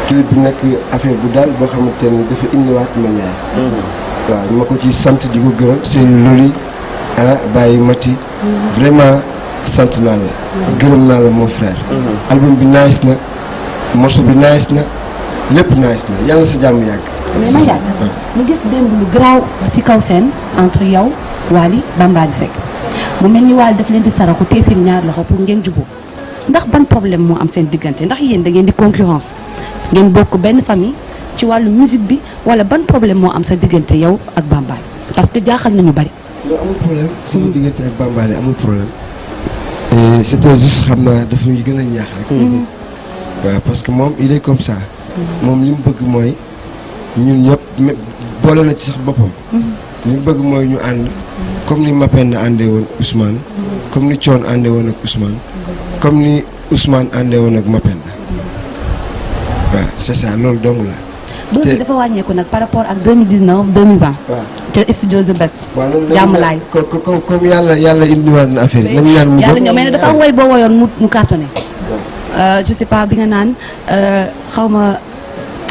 clip bi nekk affaire bu daal boo xamante ni dafa indiwaat Mandiaye. waaw ma ko ci sant di ko gërëm seen loli Baye Mati. vraiment sant naa la. gërëm naa la mon frère. album bi nice na morceau bi nice na lépp nice na yàlla sa jàmm yàgg. mais Mandiaye ñu gis démb lu garaaw ci kaw seen entre yow Wally Bambaly Seck mu mel ni Wally daf leen di saraxu tey seen ñaar loxo pour ngeen jubóo ndax ban problème moo am seen diggante ndax yéen da ngeen di concurrence ngeen bokk benn famille ci wàllu musique bi wala ban problème moo am sa diggante yow ak Bambaly parce que jaaxal nañu bari. non amul problème sama diggante ak Bambaly amul problème et c'était juste xam naa dafa ñu gën a ñaax rek. waaw parce que moom il est comme ça. moom li mu bëgg mooy ñun ñëpp boole na ci sax boppam. li mu bëgg mooy ñu ànd comme ni Mapenda àndee woon Ousmane comme ni Thione àndee woon ak Ousmane comme ni Ousmane àndee woon ak Mapenda waaw c'est ça loolu dong la. bës bi dafa wàññeeku nag par rapport ak 2019 2020. waaw te studio The Best. waaw loolu jàmm laay comme yàlla indiwaat na affaire yi. nañu ñaan mu yàlla ñëw mais dafa am woy boo woyoon mu cartonné. je sais pas bi nga naan xaw ma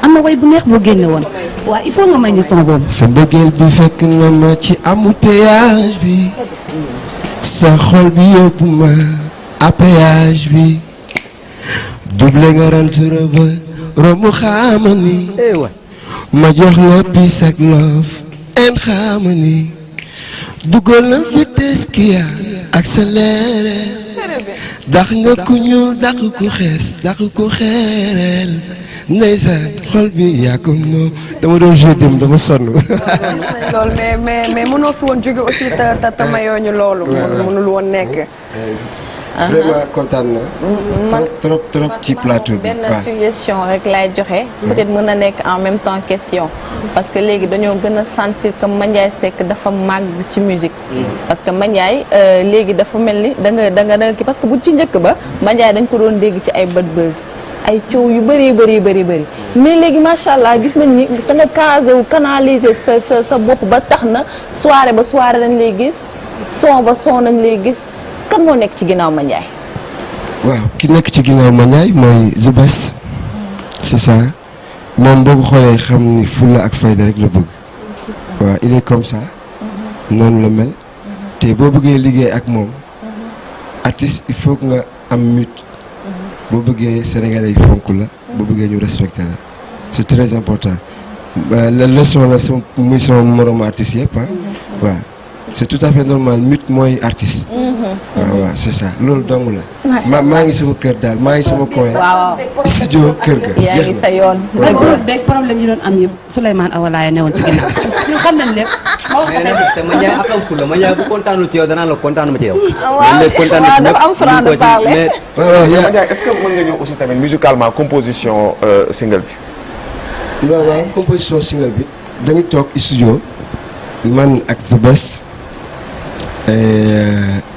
am na woy bu neex boo génne woon waaw il faut nga may ñu son boobu. sa mbëggeel bi fekk na ma ci embouteillage bi sa xol bi yóbbu ma appayage bi double nga rentre ba romb xaama ni ma jox la peace ak love and harmony dugal na vitesse ki ya accéléré dàq nga ku ñuul dàq ku xees dàq ku xeereel ndeysaan xol bi yaa ko moom dama doon jeu dem dama sonn. loolu mais mënoo fi woon jóge aussi te mayoo ñu loolu. mënul woon nekk. vraiment kontaan na. trop ci plateau bi. benn suggestion rek laay joxe. peut-être mën na nekk en même temps question. parce que léegi dañoo gën a sentir que Mandiaye Seck dafa màgg ci musique. parce que Mandiaye léegi dafa mel ni da nga kii parce que bu ci njëkk ba Mandiaye dañ ko doon dégg ci ay bad buzz ay coow yu bëri mais léegi macha allah gis nañ ni da nga casé wu canaliser sa bopp ba tax na soirée ba soirée dañ lay gis son ba son nañ lay gis. kan moo nekk ci ginnaaw Mandiaye. waaw ki nekk ci ginnaaw Mandiaye mooy The Best c'est ça moom boo ko xoolee xam ni fulla ak fayda rek la bëgg waaw il est comme ça noonu la mel te boo bëggee liggéey ak moom artiste il faut que nga am mute boo bëggee sénégalais yi fonk la boo bëggee ñu respecter la c'est très important la leçon la sama muy sama moromu artiste yëpp waaw c'est tout à fait normal mute mooy artiste. waaw c'est ça loolu dong la. maa ngi sama kër daal maa ngi sama coin. waaw studio kër ga. yaa ngi sa yoon. bës beeg problème yi doon am yëpp Souleymane Awalaye newoon ci ginnaaw ñu xam nañ lépp. mais nag te Mandiaye ak am fulla Mandiaye bu kontaanul ci yow danaa la kontaanuma ci yow. waaw dafa am franc de parler. waaw Mandiaye est-ce que mën nga ñëw aussi tamit musicalement composition single bi. waaw composition single bi dañu toog studio man ak The Best.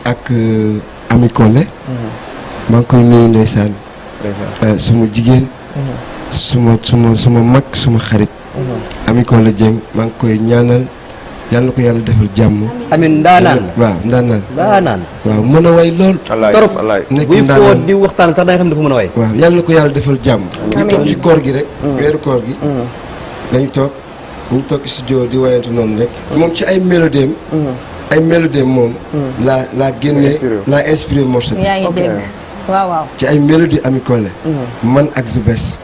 ak Ami Collé maa ngi koy nuyu ndeysaan suma jigéen suma mag suma xarit Ami Collé Dieng maa ngi koy ñaanal yàlla na ko yàlla defal jàmm. amiin ndaanaan waaw ndaanaan waaw mën a way lool torop nekk buy foot di waxtaan sax da nga xam ne dafa mën a way waaw yàlla na ko yàlla defal jàmm ñu toog ci koor gi rek weeru koor gi dañu toog studio di wayantu noonu rek moom ci ay mélodie moom la génne la inspiré morceau bi yaa ngi dégg waaw ci ay mélodie Ami Collé man ak The Best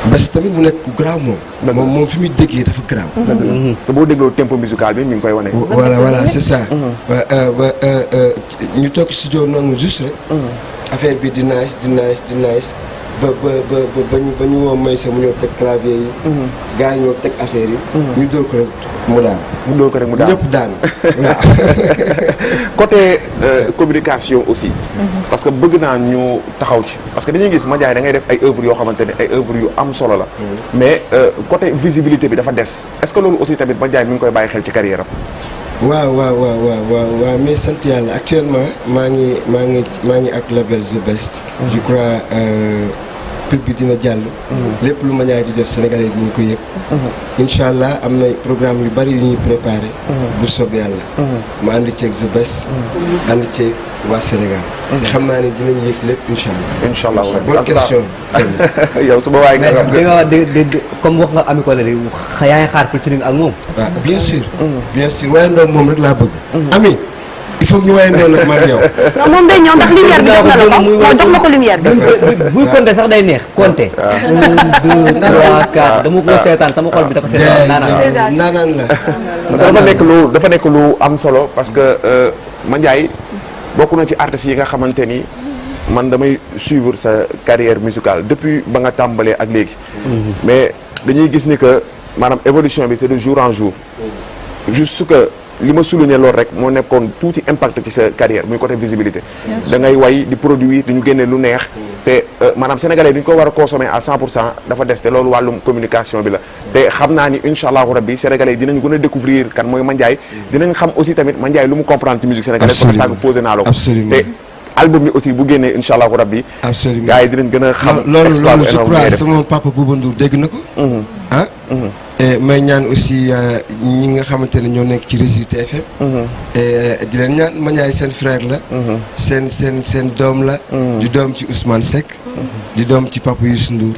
Best tamit mu nekk ku garaaw moom fi muy déggee dafa garaaw te boo dégloo tempo musical bi mi ngi koy wane voilà c'est ça ñu toog studio noonu juste rek affaire bi di nice ba ñu woo may sa mu ñëw teg clavier yi gars yi ñëw teg affaire yi ñu dóor ko rek mu daan ñëpp daan waaw côté communication aussi parce que bëgg naa ñu taxaw ci parce que dañuy gis Mandiaye da ngay def ay œuvres yoo xamante ne ay œuvres yu am solo la mais côté visibilité bi dafa des est-ce que loolu aussi tamit Mandiaye mi ngi koy bàyyi xel ci carrière am waaw mais sant yàlla actuellement maa ngi ak label The Best. je crois pub bi dina jàll. lépp lu Mandiaye di def Sénégalais yi ñu ko yëg. incha allah am na programme yu bari yu ñuy préparé. bu soobee yàlla. ma ànd ceeg The Best. ànd ceeg waa Sénégal. te xam naa ne dinañ yëg lépp incha allah. incha allah bonne question. yow suba waay nga di nga wax comme wax nga Ami Collé yaa ngi xaar featuring ak moom. waaw bien sûr. bien sûr wayandoo moom rek laa bëgg. Ami il faut que ñu wayandoo nag man yow. non moom day ñëw ndax lumière bi jox na la ko moom jox na ko lumière bi. buy compter sax day neex compter. 1 2 3 4 dama ko seetaan sama xol bi dafa seetaan naanaan la. dafa nekk lu am solo parce que Mandiaye bokk na ci artistes yi nga xamante ni man damay suivre sa carrière musicale depuis ba nga tàmbalee ak léegi. mais dañuy gis ni que maanaam évolution bi c'est de jour en jour. juste que li ma souligné loolu rek moo nekkoon tuuti impact ci sa carrière muy côté visibilité. da ngay way di produire di ñu génne lu neex. te maanaam sénégalais duñ ko war a consommer à 100% dafa des te loolu wàllum communication bi la. te xam naa ni incha allahu rabbi sénégalais yi dinañ gën a découvrir kan mooy Mandiaye. dinañ xam aussi tamit Mandiaye lu mu comprendre ci musique sénégalaise. parce que sànq posé naa la ko. te album bi aussi bu génnee incha allahu rabbi. absolument gars yi dinañ gën a xam. loolu je crois sama papa Bouba Ndour dégg na ko. may ñaan aussi ñi nga xamante ne ñoo nekk ci Rési TFM. di leen ñaan Mandiaye seen frère la. seen doom la. di doom ci Ousmane Seck. di doom ci papa Youssou Ndour.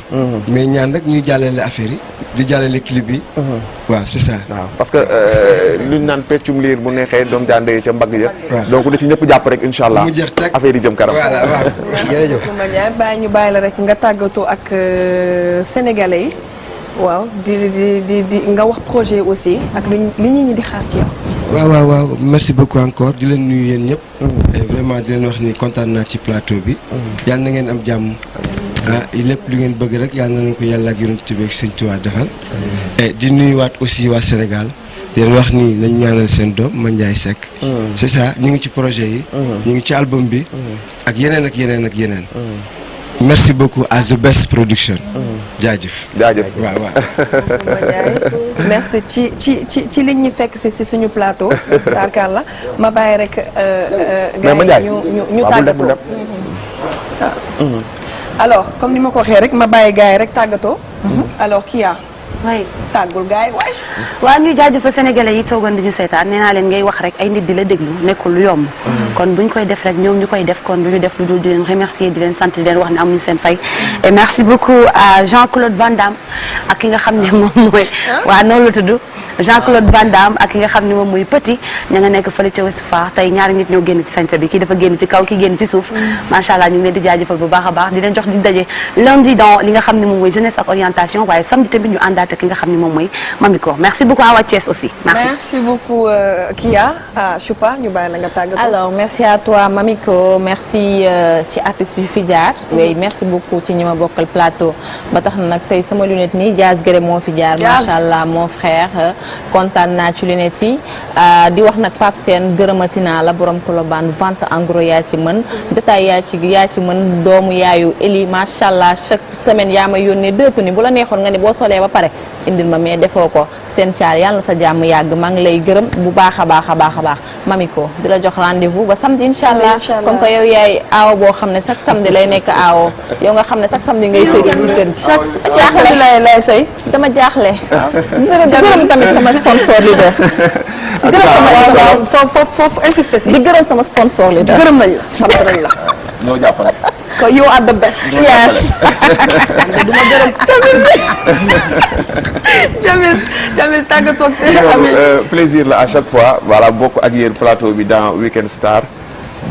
mais ñaan rek ñuy jàllale affaire yi di jàllale clip yi. waaw c'est ça. waaw parce que luñ naan peccum liir bu neexee doom jàndee ca mbagg ya. donc da ci ñëpp jàpp rek incha allah. mu jeex teg affaire yi jëm kanam. voilà waaw. jërëjëf Mandiaye bàyyi ñu bàyyi la rek nga tàggatoo ak sénégalais yi. waaw di nga wax projet aussi ak li nit ñi di xaar ci yow. waaw merci beaucoup encore di leen nuyu yéen ñëpp. et vraiment di leen wax ni kontaan naa ci plateau bi. yàlla na ngeen am jàmm. lépp lu ngeen bëgg rek yàlla na leen ko yàlla ak yonent bi ak Sëñ Tuubaa defal. et di nuyuwaat aussi waa Sénégal di leen wax ni nañu ñaanal seen doom Mandiaye Seck. c'est ça ñu ngi ci projet yi. ñu ngi ci album bi. ak yeneen ak yeneen ak yeneen. merci beaucoup à The Best Production. jaajëf waaw. merci ci liñ ñu fekk si suñu plateau. tarkal la ma bàyyi rek. gars yi ñu tàggatoo. alors comme ni ma ko waxee rek ma bàyyi gars yi rek tàggatoo. alors Kia. oui tàggul gars yi waay. waaw ñuy jaajëfal sénégalais yi toogoon di ñu seetaan nee naa leen ngay wax rek ay nit di la déglu nekkul lu yomb. kon bu ñu koy def rek ñoom ñu koy def kon du ñu def lu dul di leen remercier di leen sant di leen wax ne amuñu seen fay. et merci beaucoup à Jean-Claude Van Damme ak ki nga xam ne moom mooy. waaw noonu la tudd. Jean-Claude Van Damme ak ki nga xam ne moom mooy Petit ña nga nekk fële ca Ouest Foire tey ñaari nit ñoo génn ci sañse bi kii dafa génn ci kaw kii génn ci suuf. macha allah ñu ngi leen di jaajëfal bu baax a baax di leen jox di daje lundi dans li nga xam ne moom mooy jeunesse ak orientation waaye samedi tamit ñu àndaat ak ki nga xam ne moom mooy Mamiko merci beaucoup à waa Thiès aussi. merci beaucoup Kia Choupa ñu bàyyi la nga tàggatoo. alors merci à toi Mamiko merci ci artistes yu fi jaar. oui merci beaucoup ci ñi ma bokkal plateau ba tax na nag tey sama lunette nii Diaz Géré moo fi jaar. macha allah mon frère. kontaan naa ci lunettes yi di wax nag Pape Sène gërëmati naa la borom Colobane vente en gros yaa ci mën détail yaa ci mën doomu yaayu Eli macha allah chaque semaine yaa may yónnee 2 tonnes bu la neexoon nga ni boo solee ba pare indil ma mais defoo ko seen caar yàlla na sa jàmm yàgg maa ngi lay gërëm bu baax a baax Mamiko di la jox rendez-vous ba samedi incha allah comme que yow yaay aawo boo xam ne chaque samedi lay nekk aawo yow nga xam ne chaque samedi ngay sëy si kër gi. chaque samedi lay sëy. dama jaaxle. gërëm tamit sama sponsor leader. gërëm sama foofu insisté si. di gërëm sama sponsor leader. gërëm nañ la sant nañ la. ñoo jàppale. so you are the best. yes. duma gërëm Jamil tàggatoo ak plaisir la à chaque fois voilà bokk ak yéen plateau bi dans Weekend Star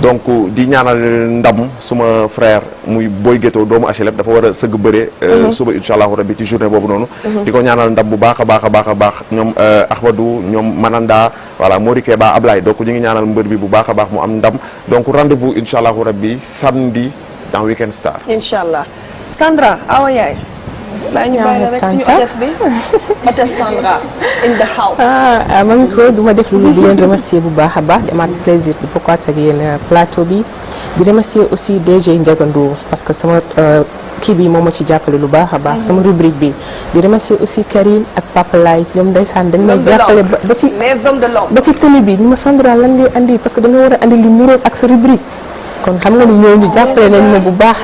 donc di ñaanal ndam suma frère muy Boy Ghetto doomu HLM dafa war a sëgg bëre suba incha allahu rabbi ci journée boobu noonu di ko ñaanal ndam bu baax a baax ñoom Ahmadou ñoom Mananda voilà Mori Keba Ablaye donc ñu ngi ñaanal mbër bi bu baax a baax mu am ndam donc rendez-vous incha allahu rabbi samedi dans Weekend Star incha allah Sandra Awa Yaay bàyyi ñu bàyyi la rek suñu hôtesse bi hôtesse Sandra in the house. Mamiko du ma def lu di leen remercier bu baax a baax di amaat plaisir bi bokkaat ak yéen plateau bi di remercier aussi DG Ndiaga Ndour parce que sama kii bi moo ma ci jàppale lu baax a baax sama rubrique bi di remercier aussi Karim ak Papa Laye ñoom ndeysaan dañ may jàppale ba ci ba ci tenue bi ñu ma Sandra lan ngay andi parce que da nga war a andi lu niróo ak sa rubrique kon xam nga ni ñooñu jàppale nañ ma bu baax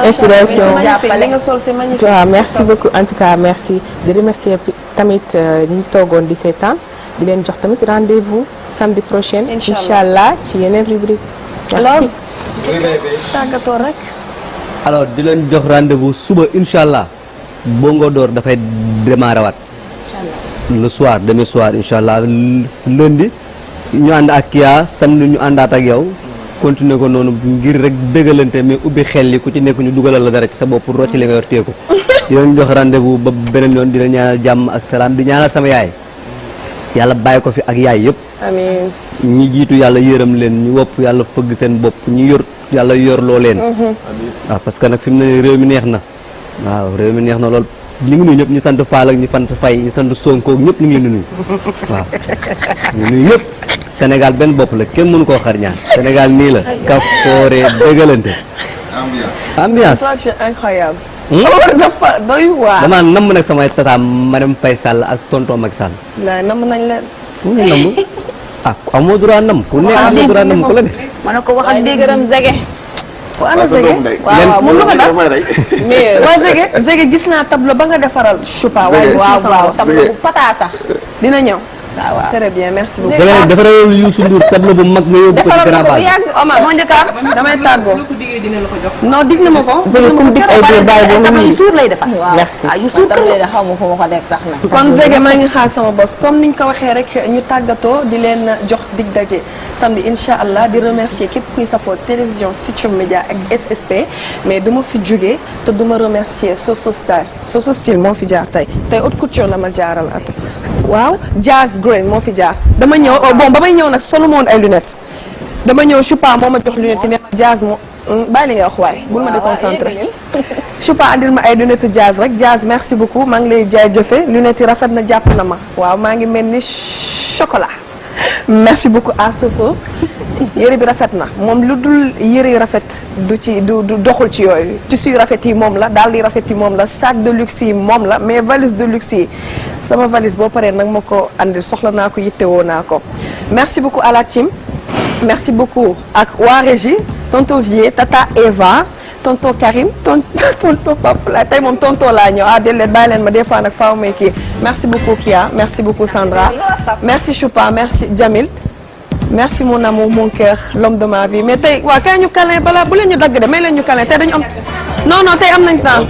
inspiration li nga sol c'est magnifique. waaw merci beaucoup en tout cas merci di remercier tamit ñi toogoon di seetaan di leen jox tamit rendez-vous samedi prochain incha allah ci yeneen rubrique merci tàggatoo rek. alors di leen jox rendez-vous suba incha allah Bongo D'or dafay démarrer waat le soir demain soir incha allah lundi ñu ànd ak Kia samedi ñu àndaat ak yow continuer ko noonu ngir rek bégalante mais ubbi xel li ku ci nekk ñu dugalal la dara ci sa bopp rocc li nga yor teeku di leen jox rendez-vous ba beneen yoon di la ñaanal jàmm ak salaam di ñaanal sama yaay yàlla bàyyi ko fi ak yaay yëpp amiin ñi jiitu yàlla yërëm leen ñu wopp yàlla fëgg seen bopp ñu yor yàlla yor loo leen waaw parce que nag fi mu ne réew mi neex na waaw réew mi neex na lool ñu ngi nuyu ñëpp ñu sant Fall ak ñu sant Faye ñu sant Sonko ak ñëpp ñu ngi leen di nuyu waaw ñu nuyu ñëpp Sénégal benn bopp la kenn mënu koo xar ñaan Sénégal nii la kafoore dëggalante ambiance toi tu es incroyable. dafa doy waar. damaa namm nag samay tata Marème Faye Sall ak tonton Macky Sall namm nañ leen. ku ne namm ah amoo droit namm ku ne amoo droit namm ku la ne ma ne ko waxal dégg gërëm Zege. waaw ana Zege waaw mun nga def mais waa Zege gis naa tableau ba nga defaral Choupa waaye waaw tableau bu pata sax dina ñëw. waaw très bien merci beaucoup. Zege nag defaral Youssou Ndour tableau bu mag nga yóbbu ko ci grand bal. Omar moo njëkkaat damay tàggoo. non dig na ma ko. Zege comme dig ay biir bàyyi ba mu Youssou lay defar. merci Youssou kër la xaw ma fu ma ko def sax na. kon Zege maa ngi xaar sama bos comme niñ ko waxee rek ñu tàggatoo di leen jox dig daje samedi incha allah di remercier képp kuy safoo télévision Futurs Médias ak SSP mais du ma fi jógee te du ma remercier Soso Style moo fi jaar tey haute couture la ma jaaral at waaw Jazz Green moo fi jaar dama ñëw bon ba may ñëw nag solo moon ay lunettes dama ñëw Choupa moo ma jox lunettes yi ne Jazz moo bàyyi li nga wax waaye bul ma déconcentré Choupa andil ma ay lunettes Jazz rek Jazz merci beaucoup maa ngi lay jaajëfe lunettes yi rafet na jàpp na ma waaw maa ngi mel ni chocolat merci beaucoup à Soso yëre bi rafet na moom lu dul yëre yu rafet du doxul ci yooyu tissu yu rafet yi moom la daal di rafet yi moom la sac de luxe yi moom la mais valise de luxe yi sama valise boo paree nag ma ko andil soxla naa ko yittewoo naa ko merci beaucoup à la team merci beaucoup ak waa régie tonton Vier tata Eva tonton Karim tonton Papa la tey moom tonton laa ñëw déedéet bàyyi leen ma des fois nag faaw may kii merci beaucoup Kia merci beaucoup Sandra merci Choupa merci Jamil merci mon amour mon cœur l'homme de ma vie mais tey waa kay ñu câlin balaa bu leen ñu dagg de may leen ñu câlin tey dañu am non tey am nañ temps